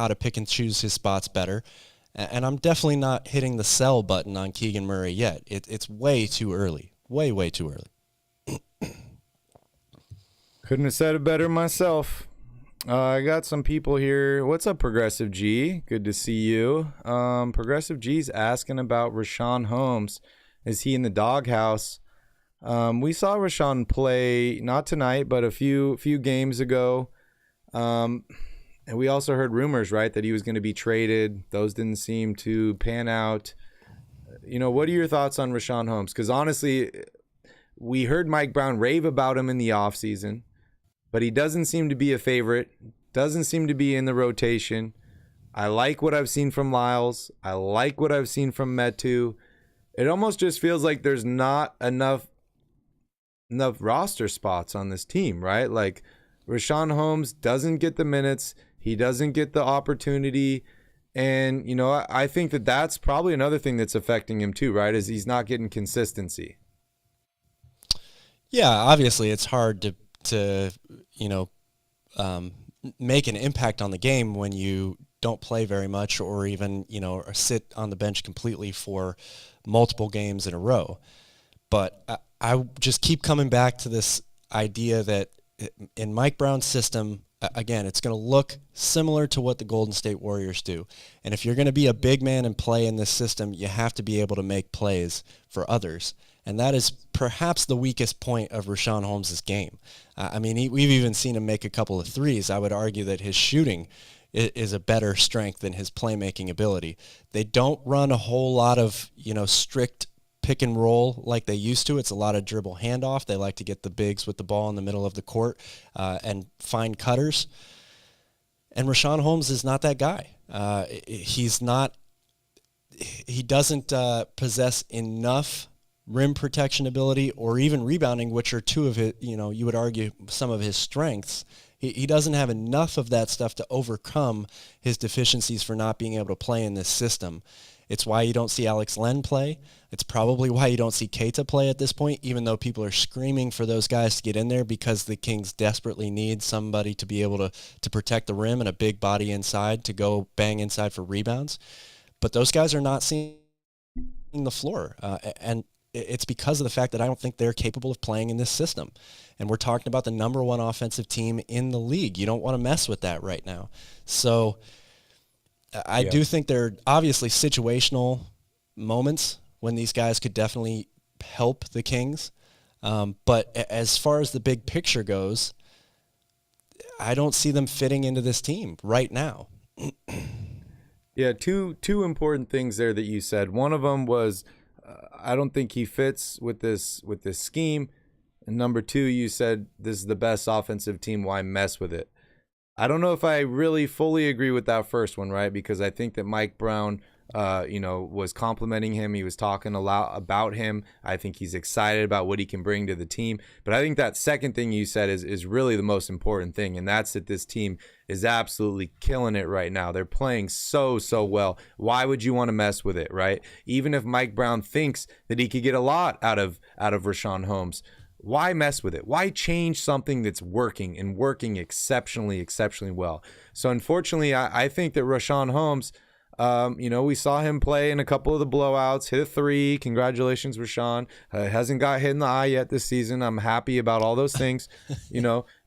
to pick and choose his spots better. And I'm definitely not hitting the sell button on Keegan Murray yet. It's way too early. Way, way too early. Couldn't have said it better myself. I got some people here. What's up, Progressive G? Good to see you. Progressive G's asking about Richaun Holmes. Is he in the doghouse? We saw Richaun play, not tonight, but a few games ago. And we also heard rumors, right, that he was going to be traded. Those didn't seem to pan out. You know, what are your thoughts on Richaun Holmes? Because honestly, we heard Mike Brown rave about him in the offseason. But he doesn't seem to be a favorite, doesn't seem to be in the rotation. I like what I've seen from Lyles. I like what I've seen from Metu. It almost just feels like there's not enough roster spots on this team, right? Like, Richaun Holmes doesn't get the minutes. He doesn't get the opportunity. And, you know, I think that that's probably another thing that's affecting him too, right, is he's not getting consistency. Yeah, obviously it's hard to make an impact on the game when you don't play very much or even, or sit on the bench completely for multiple games in a row. But I just keep coming back to this idea that in Mike Brown's system, again, it's going to look similar to what the Golden State Warriors do. And if you're going to be a big man and play in this system, you have to be able to make plays for others. And that is perhaps the weakest point of Richaun Holmes' game. I mean, we've even seen him make a couple of threes. I would argue that his shooting is a better strength than his playmaking ability. They don't run a whole lot of, strict pick and roll like they used to. It's a lot of dribble handoff. They like to get the bigs with the ball in the middle of the court and find cutters. And Richaun Holmes is not that guy. He doesn't possess enough rim protection ability or even rebounding, which are two of his, you would argue some of his strengths. He doesn't have enough of that stuff to overcome his deficiencies for not being able to play in this system. It's why you don't see Alex Len play. It's probably why you don't see Keita play at this point, even though people are screaming for those guys to get in there because the Kings desperately need somebody to be able to protect the rim and a big body inside to go bang inside for rebounds. But those guys are not seeing the floor. And it's because of the fact that I don't think they're capable of playing in this system. And we're talking about the number one offensive team in the league. You don't want to mess with that right now. So I do think there are obviously situational moments when these guys could definitely help the Kings. But as far as the big picture goes, I don't see them fitting into this team right now. Yeah, two important things there that you said. One of them was I don't think he fits with this scheme. And number two, you said this is the best offensive team. Why mess with it? I don't know if I really fully agree with that first one, right? Because I think that Mike Brown, was complimenting him. He was talking a lot about him. I think he's excited about what he can bring to the team. But I think that second thing you said is really the most important thing, and that's that this team is absolutely killing it right now. They're playing so well. Why would you want to mess with it, right? Even if Mike Brown thinks that he could get a lot out of Richaun Holmes, why mess with it? Why change something that's working and working exceptionally well? So unfortunately, I think that Richaun Holmes, we saw him play in a couple of the blowouts, hit a three. Congratulations, Richaun. Hasn't got hit in the eye yet this season. I'm happy about all those things,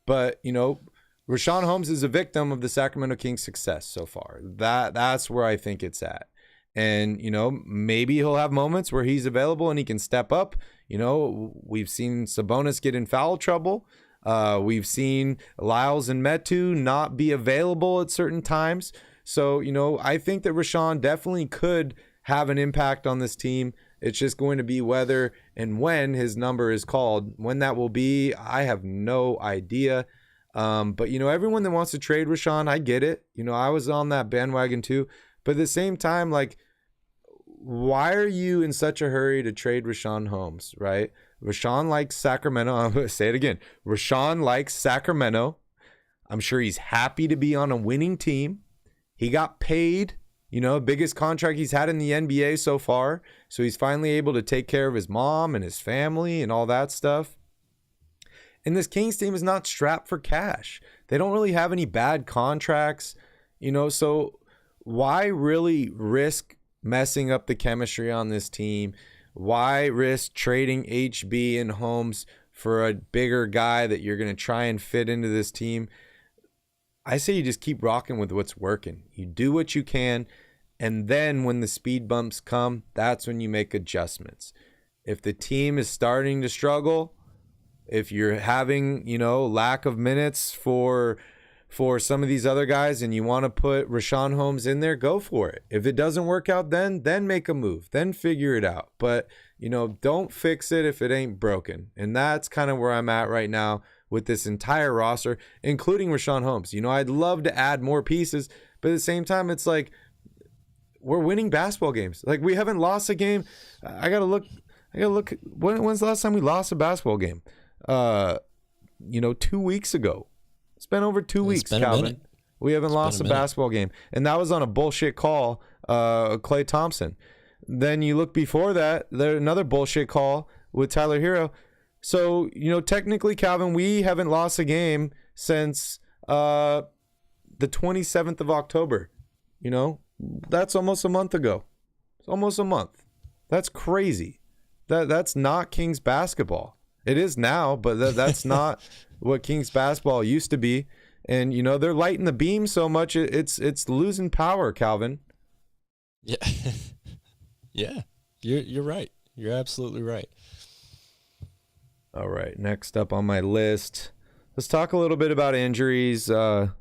But, Richaun Holmes is a victim of the Sacramento Kings' success so far. That's where I think it's at. And, maybe he'll have moments where he's available and he can step up. We've seen Sabonis get in foul trouble. We've seen Lyles and Metu not be available at certain times. So, I think that Richaun definitely could have an impact on this team. It's just going to be whether and when his number is called. When that will be, I have no idea. But, everyone that wants to trade Richaun, I get it. I was on that bandwagon too. But at the same time, why are you in such a hurry to trade Richaun Holmes, right? Richaun likes Sacramento. I'm going to say it again. Richaun likes Sacramento. I'm sure he's happy to be on a winning team. He got paid, biggest contract he's had in the NBA so far. So he's finally able to take care of his mom and his family and all that stuff. And this Kings team is not strapped for cash. They don't really have any bad contracts, so why really risk messing up the chemistry on this team? Why risk trading HB and Holmes for a bigger guy that you're going to try and fit into this team? I say you just keep rocking with what's working. You do what you can, and then when the speed bumps come, that's when you make adjustments. If the team is starting to struggle, if you're having, lack of minutes for some of these other guys and you want to put Richaun Holmes in there, go for it. If it doesn't work out, then make a move. Then figure it out. But, don't fix it if it ain't broken. And that's kind of where I'm at right now with this entire roster, including Richaun Holmes. I'd love to add more pieces, but at the same time, it's like we're winning basketball games. We haven't lost a game. I gotta look. When's the last time we lost a basketball game? 2 weeks ago. It's been over 2 weeks, Calvin. We haven't lost a basketball game. And that was on a bullshit call, Klay Thompson. Then you look before that, there's another bullshit call with Tyler Hero. So, technically, Calvin, we haven't lost a game since the 27th of October. That's almost a month ago. It's almost a month. That's crazy. That's not Kings basketball. It is now, but that's not what Kings basketball used to be. And, you know, they're lighting the beam so much, it's losing power, Calvin. Yeah. Yeah, you're right. You're absolutely right. All right, next up on my list, let's talk a little bit about injuries. I'm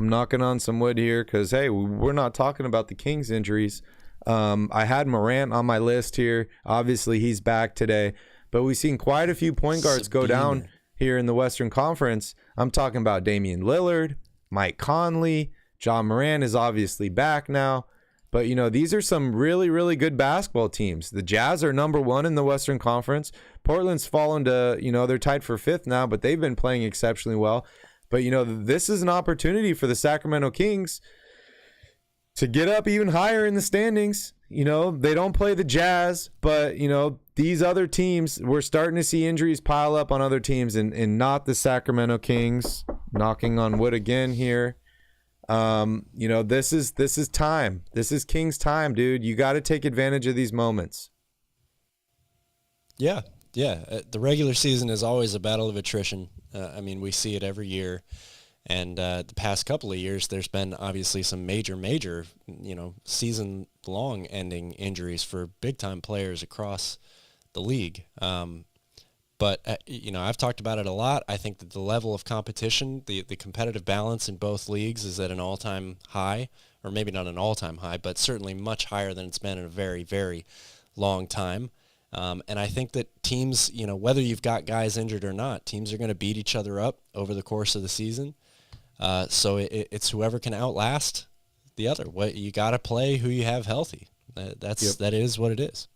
knocking on some wood here because, hey, we're not talking about the Kings injuries. I had Morant on my list here. Obviously, he's back today. But we've seen quite a few point guards go down here in the Western Conference. I'm talking about Damian Lillard, Mike Conley. John Morant is obviously back now. But, you know, these are some really, really good basketball teams. The Jazz are number 1 in the Western Conference. Portland's fallen to, you know, they're tied for 5th now, but they've been playing exceptionally well. But, you know, this is an opportunity for the Sacramento Kings to get up even higher in the standings. You know, they don't play the Jazz, but, you know, these other teams, we're starting to see injuries pile up on other teams and not the Sacramento Kings. Knocking on wood again here. You know, this is time. This is Kings time, dude. You got to take advantage of these moments. Yeah. The regular season is always a battle of attrition. I mean, we see it every year. And the past couple of years, there's been obviously some major, you know, season-long ending injuries for big-time players across the league. But, you know, I've talked about it a lot. I think that the level of competition, the competitive balance in both leagues is at an all-time high, or maybe not an all-time high, but certainly much higher than it's been in a very, very long time. And I think that teams, you know, whether you've got guys injured or not, teams are going to beat each other up over the course of the season. So it's whoever can outlast the other. What you got to play who you have healthy. That is what it is.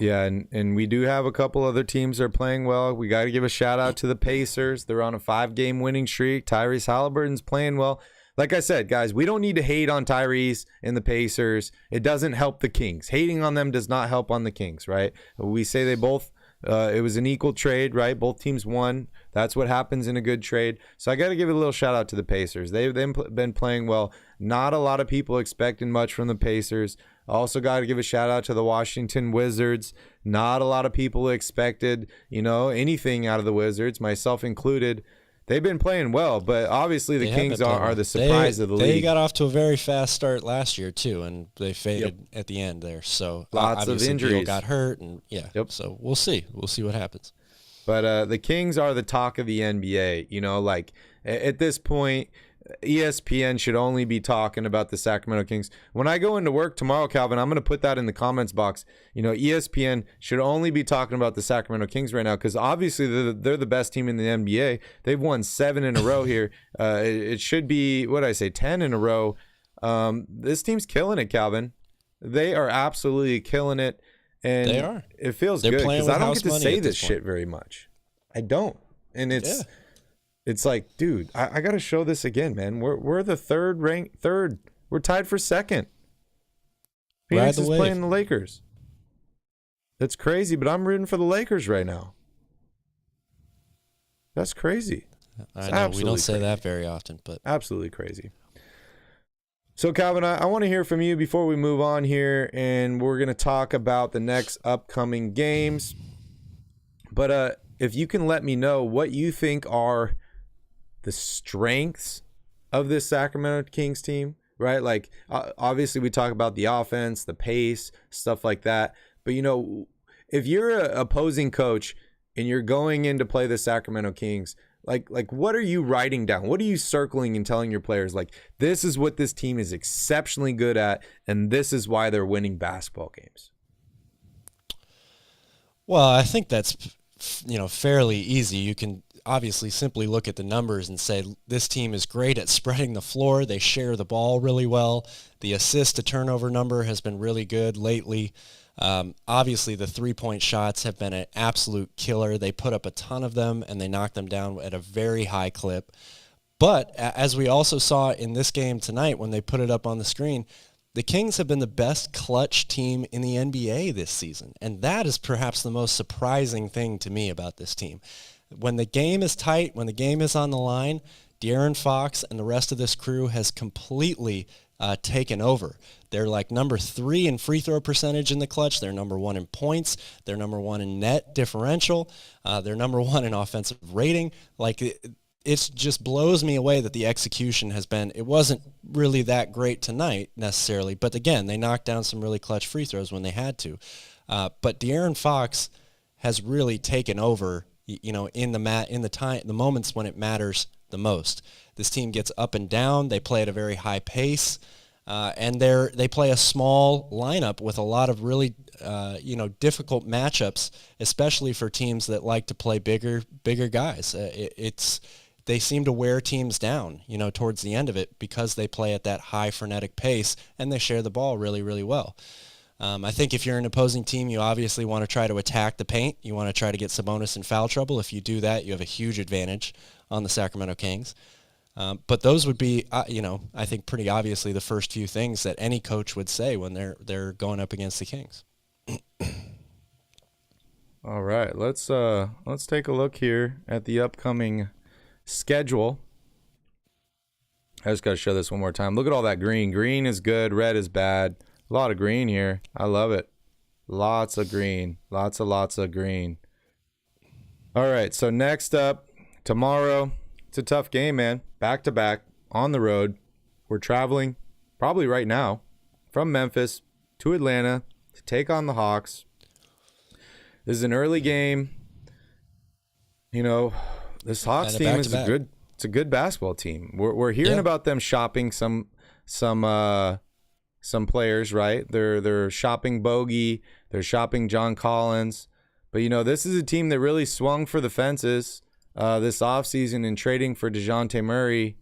Yeah, and we do have a couple other teams that are playing well. We got to give a shout out to the Pacers. They're on a 5-game winning streak. Tyrese Halliburton's playing well. Like I said, guys, we don't need to hate on Tyrese and the Pacers. It doesn't help the Kings. Hating on them does not help on the Kings, right? We say they both, it was an equal trade, right? Both teams won. That's what happens in a good trade. So I got to give a little shout out to the Pacers. They've been playing well. Not a lot of people expecting much from the Pacers. Also got to give a shout out to the Washington Wizards. Not a lot of people expected, you know, anything out of the Wizards, myself included. They've been playing well, but obviously the Kings are the surprise of the league. They got off to a very fast start last year too, and they faded at the end there. So lots of injuries. Beal got hurt, and so we'll see. We'll see what happens. But the Kings are the talk of the NBA. You know, like at this point, ESPN should only be talking about the Sacramento Kings. When I go into work tomorrow, Calvin, I'm going to put that in the comments box. You know, ESPN should only be talking about the Sacramento Kings right now because obviously they're the best team in the NBA. They've won 7 in a row here. It should be, 10 in a row. This team's killing it, Calvin. They are absolutely killing it. And they are. It feels good because I don't get to say this shit point. very much. I don't. And it's like, dude, I got to show this again, man. We're the third. We're tied for 2nd. Phoenix is playing the Lakers. That's crazy, but I'm rooting for the Lakers right now. That's crazy. I know we don't say that very often, but absolutely crazy. So, Calvin, I want to hear from you before we move on here, and we're going to talk about the next upcoming games. But if you can let me know what you think are the strengths of this Sacramento Kings team, right? Like, obviously, we talk about the offense, the pace, stuff like that. But, you know, if you're an opposing coach and you're going in to play the Sacramento Kings, like what are you writing down? What are you circling and telling your players? Like, this is what this team is exceptionally good at, and this is why they're winning basketball games. Well, I think that's, you know, fairly easy. You can obviously simply look at the numbers and say this team is great at spreading the floor. They share the ball really well. The assist to turnover number has been really good lately. Obviously, the three-point shots have been an absolute killer. They put up a ton of them, and they knock them down at a very high clip. But as we also saw in this game tonight when they put it up on the screen, the Kings have been the best clutch team in the NBA this season, and that is perhaps the most surprising thing to me about this team. When the game is tight, when the game is on the line, De'Aaron Fox and the rest of this crew has completely taken over. They're like number 3 in free throw percentage in the clutch. They're number 1 in points. They're number 1 in net differential. They're number 1 in offensive rating. Like it just blows me away that the execution has been, it wasn't really that great tonight necessarily, but again, they knocked down some really clutch free throws when they had to. But De'Aaron Fox has really taken over, in the moments when it matters the most. This team gets up and down. They play at a very high pace, and they play a small lineup with a lot of really, difficult matchups, especially for teams that like to play bigger guys. They seem to wear teams down, towards the end of it because they play at that high frenetic pace and they share the ball really, really well. I think if you're an opposing team, you obviously want to try to attack the paint. You want to try to get Sabonis in foul trouble. If you do that, you have a huge advantage on the Sacramento Kings. But those would be, I think pretty obviously the first few things that any coach would say when they're going up against the Kings. All right, let's take a look here at the upcoming schedule. I just got to show this one more time. Look at all that green. Green is good. Red is bad. A lot of green here. I love it. Lots of green. Lots of green. All right, so next up, tomorrow, it's a tough game, man. Back-to-back, on the road. We're traveling, probably right now, from Memphis to Atlanta to take on the Hawks. This is an early game. This Hawks team is a good basketball team. We're hearing about them shopping some players, right? They're shopping Bogey, they're shopping John Collins. But this is a team that really swung for the fences this offseason in trading for DeJounte Murray.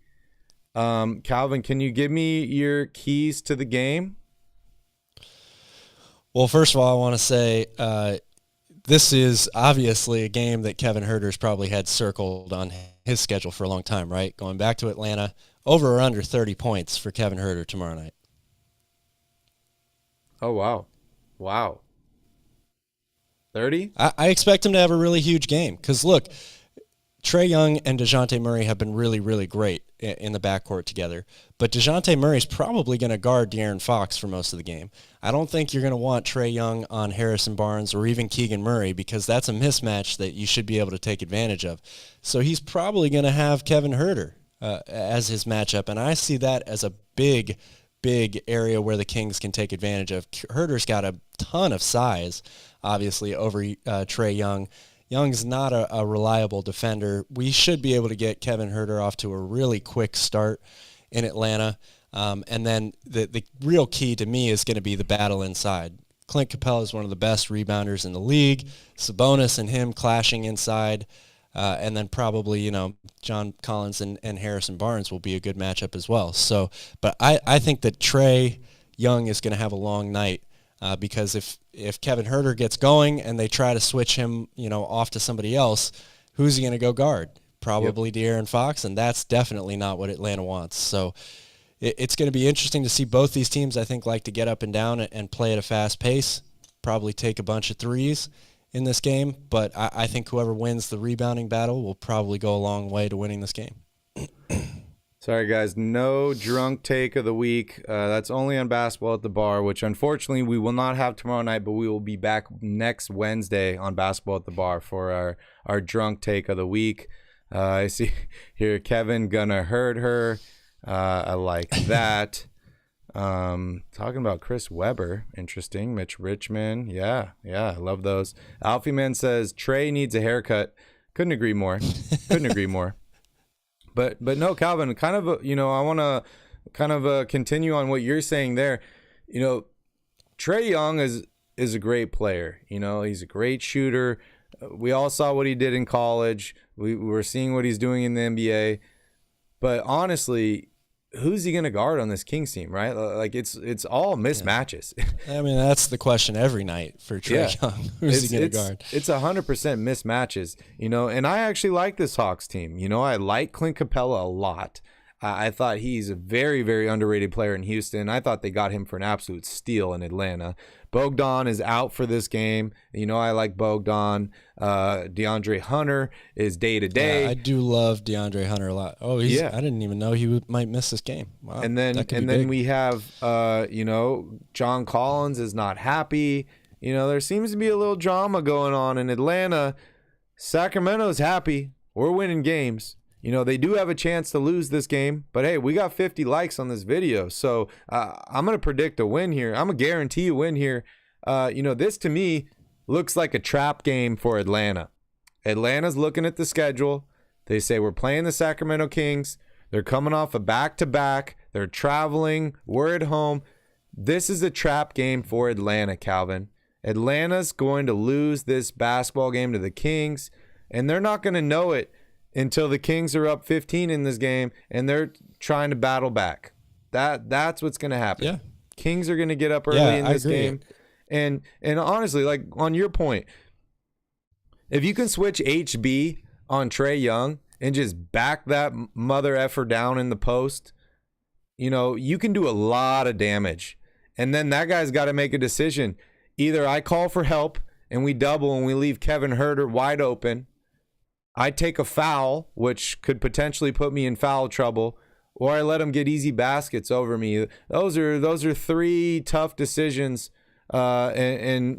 Calvin, can you give me your keys to the game? Well, first of all, I want to say this is obviously a game that Kevin Huerter's probably had circled on his schedule for a long time, right? Going back to Atlanta, over or under 30 points for Kevin Huerter tomorrow night. Oh, wow. 30? I expect him to have a really huge game because, look, Trae Young and DeJounte Murray have been really, really great in the backcourt together. But DeJounte Murray's probably going to guard De'Aaron Fox for most of the game. I don't think you're going to want Trae Young on Harrison Barnes or even Keegan Murray because that's a mismatch that you should be able to take advantage of. So he's probably going to have Kevin Huerter as his matchup, and I see that as a big area where the Kings can take advantage of. Huerter's got a ton of size, obviously, over Trae Young. Young's not a reliable defender. We should be able to get Kevin Huerter off to a really quick start in Atlanta. And then the real key to me is going to be the battle inside. Clint Capella is one of the best rebounders in the league. Sabonis and him clashing inside. And then probably, John Collins and Harrison Barnes will be a good matchup as well. So, but I think that Trae Young is going to have a long night because if Kevin Huerter gets going and they try to switch him, off to somebody else, who's he going to go guard? Probably De'Aaron Fox, and that's definitely not what Atlanta wants. So it's going to be interesting to see both these teams, I think, like to get up and down and play at a fast pace, probably take a bunch of threes in this game, but I think whoever wins the rebounding battle will probably go a long way to winning this game. Sorry, guys, no drunk take of the week. That's only on Basketball at the Bar, which unfortunately we will not have tomorrow night, but we will be back next Wednesday on Basketball at the Bar for our drunk take of the week. I see here Kevin gonna hurt her. I like that. Talking about Chris Webber, interesting. Mitch Richmond, yeah, I love those. Alfie Man says Trae needs a haircut. Couldn't agree more. But no, Calvin, kind of, I want to kind of continue on what you're saying there. Trae Young is a great player. He's a great shooter. We all saw what he did in college. We're seeing what he's doing in the NBA. But honestly, who's he going to guard on this Kings team, right? Like it's all mismatches. I mean, that's the question every night for Trae Young. Who's he going to guard? It's 100% mismatches, and I actually like this Hawks team. I like Clint Capella a lot. I thought he's a very, very underrated player in Houston. I thought they got him for an absolute steal in Atlanta. Bogdan is out for this game. You know I like Bogdan. DeAndre Hunter is day-to-day. Yeah, I do love DeAndre Hunter a lot. Oh, I didn't even know he might miss this game. Wow. And then we have, John Collins is not happy. There seems to be a little drama going on in Atlanta. Sacramento's happy. We're winning games. They do have a chance to lose this game, but hey, we got 50 likes on this video, so I'm going to predict a win here. I'm going to guarantee a win here. This to me looks like a trap game for Atlanta. Atlanta's looking at the schedule. They say we're playing the Sacramento Kings. They're coming off a back-to-back. They're traveling. We're at home. This is a trap game for Atlanta, Calvin. Atlanta's going to lose this basketball game to the Kings, and they're not going to know it until the Kings are up 15 in this game and they're trying to battle back. That's what's going to happen. Yeah. Kings are going to get up early in this game. And honestly, like on your point, if you can switch HB on Trae Young and just back that mother effer down in the post, you can do a lot of damage. And then that guy's got to make a decision. Either I call for help and we double and we leave Kevin Huerter wide open, I take a foul, which could potentially put me in foul trouble, or I let him get easy baskets over me. Those are three tough decisions, and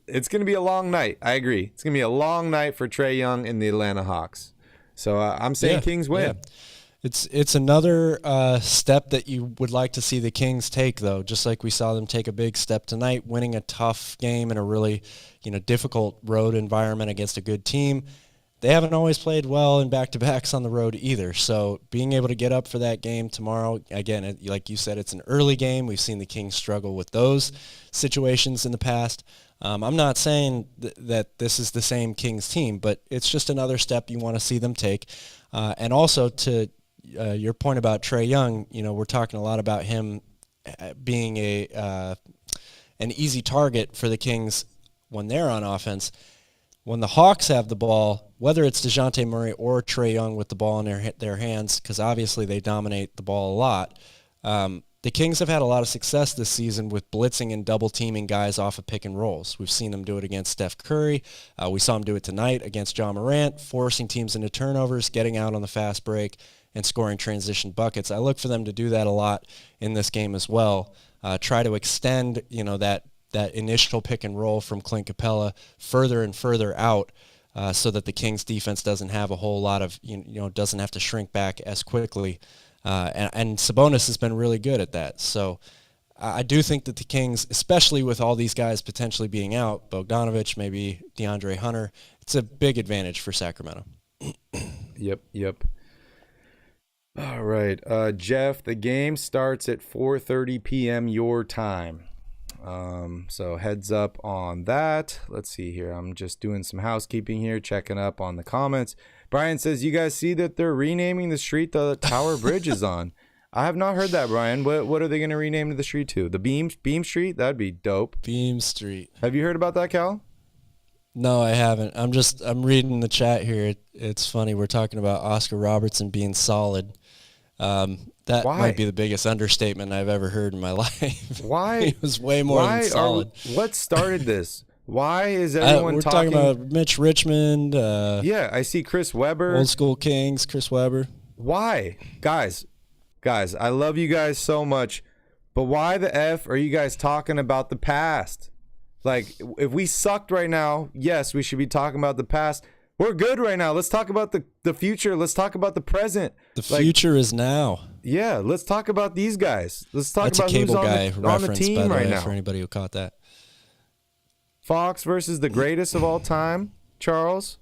it's going to be a long night. I agree. It's going to be a long night for Trae Young and the Atlanta Hawks. So I'm saying Kings win. Yeah. It's another step that you would like to see the Kings take, though, just like we saw them take a big step tonight, winning a tough game in a really difficult road environment against a good team. They haven't always played well in back-to-backs on the road either, so being able to get up for that game tomorrow, again, like you said, it's an early game. We've seen the Kings struggle with those situations in the past. I'm not saying that this is the same Kings team, but it's just another step you want to see them take. And also to your point about Trae Young, we're talking a lot about him being an easy target for the Kings when they're on offense. When the Hawks have the ball, whether it's DeJounte Murray or Trae Young with the ball in their hands, because obviously they dominate the ball a lot, the Kings have had a lot of success this season with blitzing and double-teaming guys off of pick and rolls. We've seen them do it against Steph Curry. We saw them do it tonight against John Morant, forcing teams into turnovers, getting out on the fast break, and scoring transition buckets. I look for them to do that a lot in this game as well. Try to extend, that initial pick and roll from Clint Capella further and further out, so that the Kings defense doesn't have a whole lot of, doesn't have to shrink back as quickly. And Sabonis has been really good at that. So I do think that the Kings, especially with all these guys potentially being out, Bogdanovich, maybe DeAndre Hunter, it's a big advantage for Sacramento. Yep. All right, Jeff, the game starts at 4:30 p.m. your time. So heads up on that. Let's see here. I'm just doing some housekeeping here, checking up on the comments. Brian says, you guys see that they're renaming the street the Tower Bridge is on? I have not heard that, Brian. What are they going to rename the street to? The Beam Street? That'd be dope. Beam Street. Have you heard about that, Cal? No, I haven't. I'm reading the chat here. It's funny. We're talking about Oscar Robertson being solid. That Why? Might be the biggest understatement I've ever heard in my life. Why? He was way more than solid. What started this? Why is everyone we're talking about Mitch Richmond. Yeah, I see Chris Webber. Old School Kings, Chris Webber. Why? Guys, I love you guys so much, but why the F are you guys talking about the past? Like, if we sucked right now, yes, we should be talking about the past. We're good right now. Let's talk about the future. Let's talk about the present. The future is now. Yeah, let's talk about these guys. Let's talk That's about a Cable who's Guy on the team by the right way, now. for anybody who caught that. Fox versus the greatest of all time, Charles.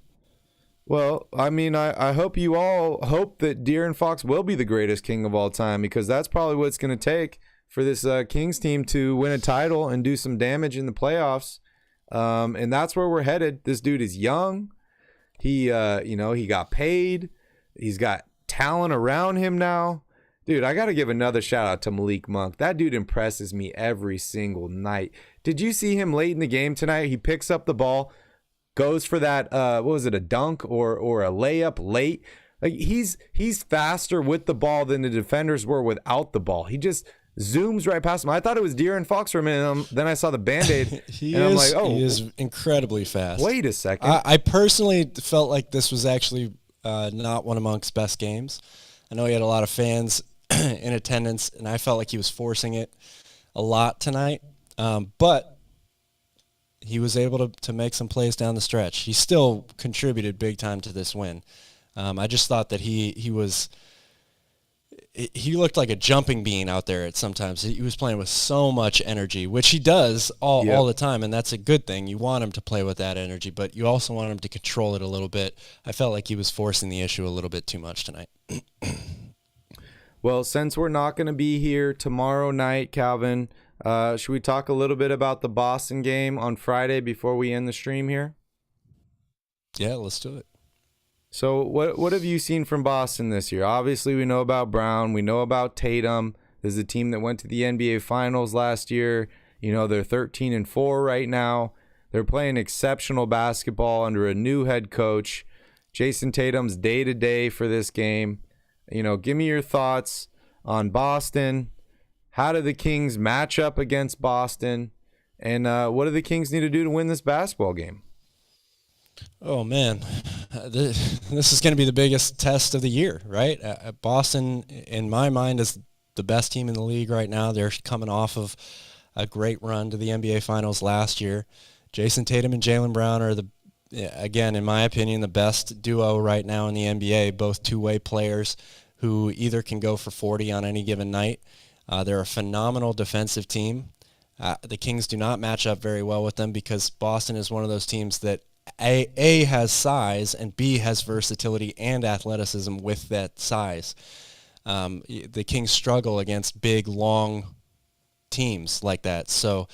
Well, I mean, I hope you all hope that De'Aaron Fox will be the greatest king of all time, because that's probably what it's going to take for this Kings team to win a title and do some damage in the playoffs. And that's where we're headed. This dude is young. He got paid. He's got talent around him now. Dude, I got to give another shout out to Malik Monk. That dude impresses me every single night. Did you see him late in the game tonight? He picks up the ball, goes for that, a dunk or a layup late, Like he's faster with the ball than the defenders were without the ball. He just zooms right past him. I thought it was De'Aaron Fox for a minute. Then I saw the Band-Aid, I'm like, oh, he is incredibly fast. Wait a second. I personally felt like this was actually not one amongst best games. I know he had a lot of fans in attendance, and I felt like he was forcing it a lot tonight. But he was able to make some plays down the stretch. He still contributed big time to this win. I just thought that he looked like a jumping bean out there at sometimes. He was playing with so much energy, which he does all the time, and that's a good thing. You want him to play with that energy, but you also want him to control it a little bit. I felt like he was forcing the issue a little bit too much tonight. Well, since we're not going to be here tomorrow night, Calvin, should we talk a little bit about the Boston game on Friday before we end the stream here? Yeah, let's do it. So what have you seen from Boston this year? Obviously, we know about Brown. We know about Tatum. There's a team that went to the NBA Finals last year. You know, they're 13-4 right now. They're playing exceptional basketball under a new head coach. Jason Tatum's day-to-day for this game. You know, give me your thoughts on Boston. How do the Kings match up against Boston? And what do the Kings need to do to win this basketball game? Oh, man. This is going to be the biggest test of the year, right? Boston, in my mind, is the best team in the league right now. They're coming off of a great run to the NBA Finals last year. Jason Tatum and Jaylen Brown are, again, in my opinion, the best duo right now in the NBA, both two-way players who either can go for 40 on any given night. They're a phenomenal defensive team. The Kings do not match up very well with them because Boston is one of those teams that A has size and B has versatility and athleticism with that size. The Kings struggle against big, long teams like that. So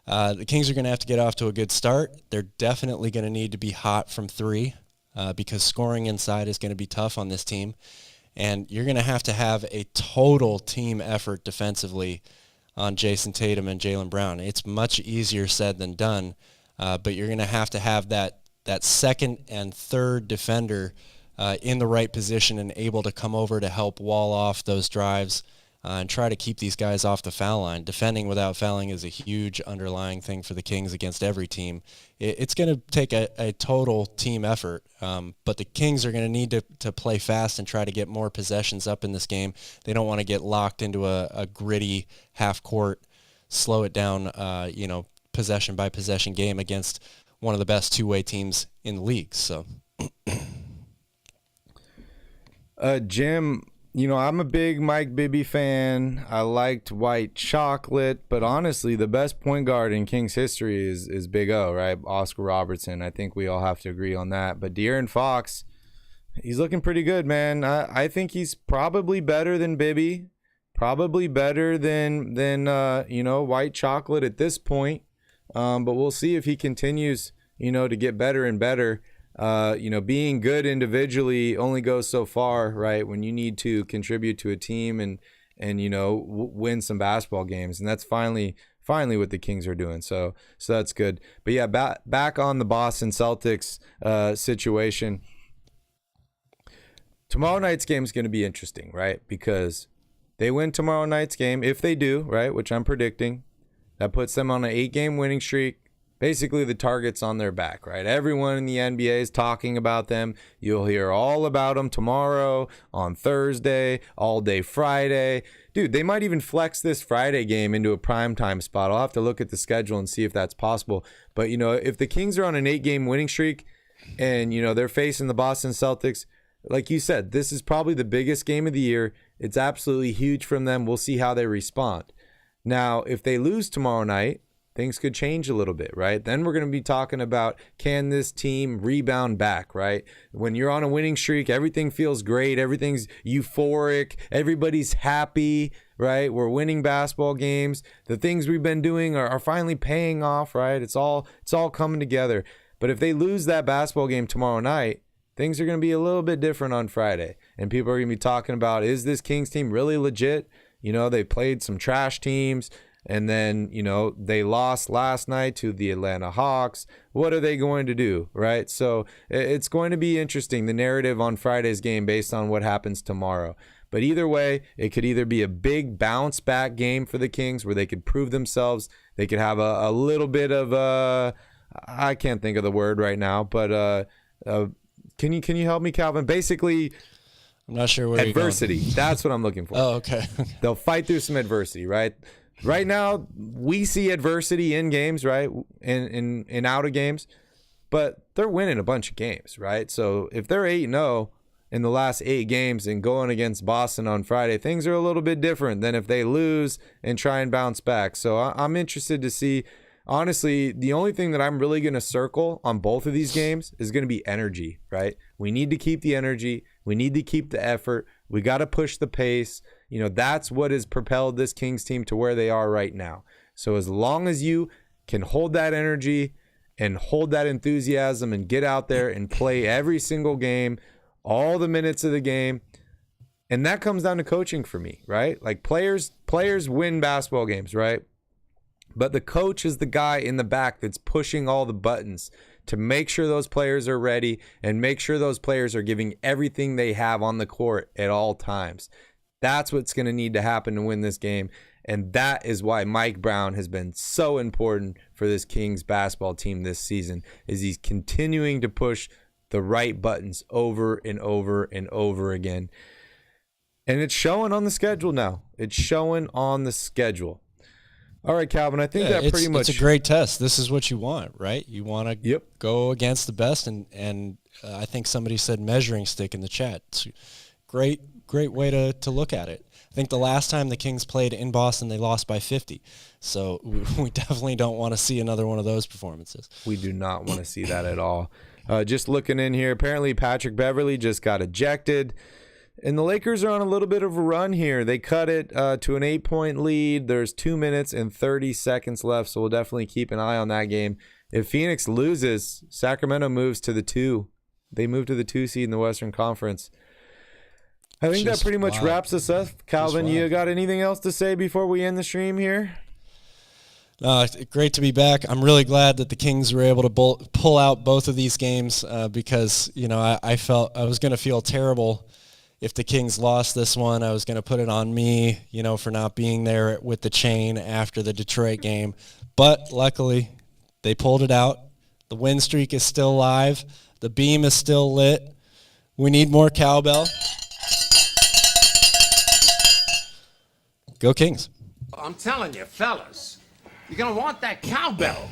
the Kings are going to have to get off to a good start. They're definitely going to need to be hot from three because scoring inside is going to be tough on this team. And you're going to have a total team effort defensively on Jason Tatum and Jaylen Brown. It's much easier said than done. But you're going to have that second and third defender in the right position and able to come over to help wall off those drives and try to keep these guys off the foul line. Defending without fouling is a huge underlying thing for the Kings against every team. It's going to take a total team effort, but the Kings are going to need to play fast and try to get more possessions up in this game. They don't want to get locked into a gritty half-court, slow it down, possession by possession game against one of the best two-way teams in the league. So, Jim, I'm a big Mike Bibby fan. I liked White Chocolate, but honestly, the best point guard in Kings history is Big O, right? Oscar Robertson. I think we all have to agree on that. But De'Aaron Fox, he's looking pretty good, man. I think he's probably better than Bibby, probably better than White Chocolate at this point. But we'll see if he continues, to get better and better. Being good individually only goes so far, right? When you need to contribute to a team and win some basketball games, and that's finally what the Kings are doing. So that's good. But yeah, back on the Boston Celtics situation. Tomorrow night's game is going to be interesting, right? Because they win tomorrow night's game, if they do, right? Which I'm predicting. That puts them on an 8-game winning streak. Basically, the target's on their back, right? Everyone in the NBA is talking about them. You'll hear all about them tomorrow, on Thursday, all day Friday. Dude, they might even flex this Friday game into a primetime spot. I'll have to look at the schedule and see if that's possible. But, if the Kings are on an 8-game winning streak and, they're facing the Boston Celtics, like you said, this is probably the biggest game of the year. It's absolutely huge from them. We'll see how they respond. Now, if they lose tomorrow night, things could change a little bit, right? Then we're going to be talking about, can this team rebound back, right? When you're on a winning streak, everything feels great. Everything's euphoric. Everybody's happy, right? We're winning basketball games. The things we've been doing are finally paying off, right? It's all coming together. But if they lose that basketball game tomorrow night, things are going to be a little bit different on Friday. And people are going to be talking about, is this Kings team really legit? They played some trash teams. And then, they lost last night to the Atlanta Hawks. What are they going to do, right? So it's going to be interesting, the narrative on Friday's game based on what happens tomorrow. But either way, it could either be a big bounce back game for the Kings where they could prove themselves. They could have a little bit of I can't think of the word right now, but can you help me, Calvin? Basically, I'm not sure where adversity. You're going. That's what I'm looking for. Oh, okay. They'll fight through some adversity, right? Right now, we see adversity in games, right? In out of games, but they're winning a bunch of games, right? So if they're 8-0 in the last 8 games and going against Boston on Friday, things are a little bit different than if they lose and try and bounce back. So I'm interested to see. Honestly, the only thing that I'm really going to circle on both of these games is going to be energy, right? We need to keep the energy. We need to keep the effort. We got to push the pace. That's what has propelled this Kings team to where they are right now. So as long as you can hold that energy and hold that enthusiasm and get out there and play every single game, all the minutes of the game, and that comes down to coaching for me, right? Like players win basketball games, right? But the coach is the guy in the back that's pushing all the buttons to make sure those players are ready and make sure those players are giving everything they have on the court at all times. That's what's going to need to happen to win this game. And that is why Mike Brown has been so important for this Kings basketball team this season, is he's continuing to push the right buttons over and over and over again. And it's showing on the schedule now. It's showing on the schedule. All right, Calvin, I think that pretty much... It's a great test. This is what you want, right? You want to go against the best, and I think somebody said measuring stick in the chat. It's a great way to look at it. I think the last time the Kings played in Boston, they lost by 50. So we definitely don't want to see another one of those performances. We do not want to see that at all. Just looking in here, apparently Patrick Beverley just got ejected. And the Lakers are on a little bit of a run here. They cut it to an 8-point lead. There's 2 minutes and 30 seconds left, so we'll definitely keep an eye on that game. If Phoenix loses, Sacramento moves to the 2. They move to the 2 seed in the Western Conference. I think that pretty much wraps us up. Calvin, you got anything else to say before we end the stream here? Great to be back. I'm really glad that the Kings were able to pull out both of these games because, I felt I was going to feel terrible if the Kings lost this one. I was going to put it on me, for not being there with the chain after the Detroit game. But luckily, they pulled it out. The win streak is still alive. The beam is still lit. We need more cowbell. Go Kings. I'm telling you, fellas, you're going to want that cowbell.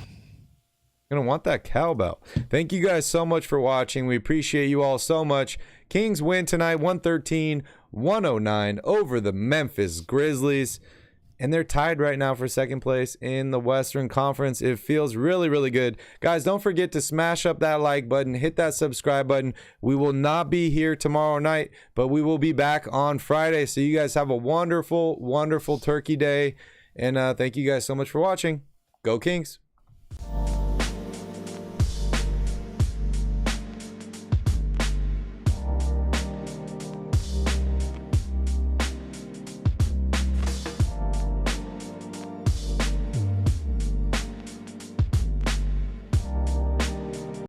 Gonna want that cowbell. Thank you guys so much for watching. We appreciate you all so much. Kings win tonight 113-109 over the Memphis Grizzlies, and they're tied right now for second place in the Western Conference. It feels really, really good. Guys, don't forget to smash up that like button, hit that subscribe button. We will not be here tomorrow night, but we will be back on Friday. So you guys have a wonderful, wonderful Turkey Day, and thank you guys so much for watching. Go Kings.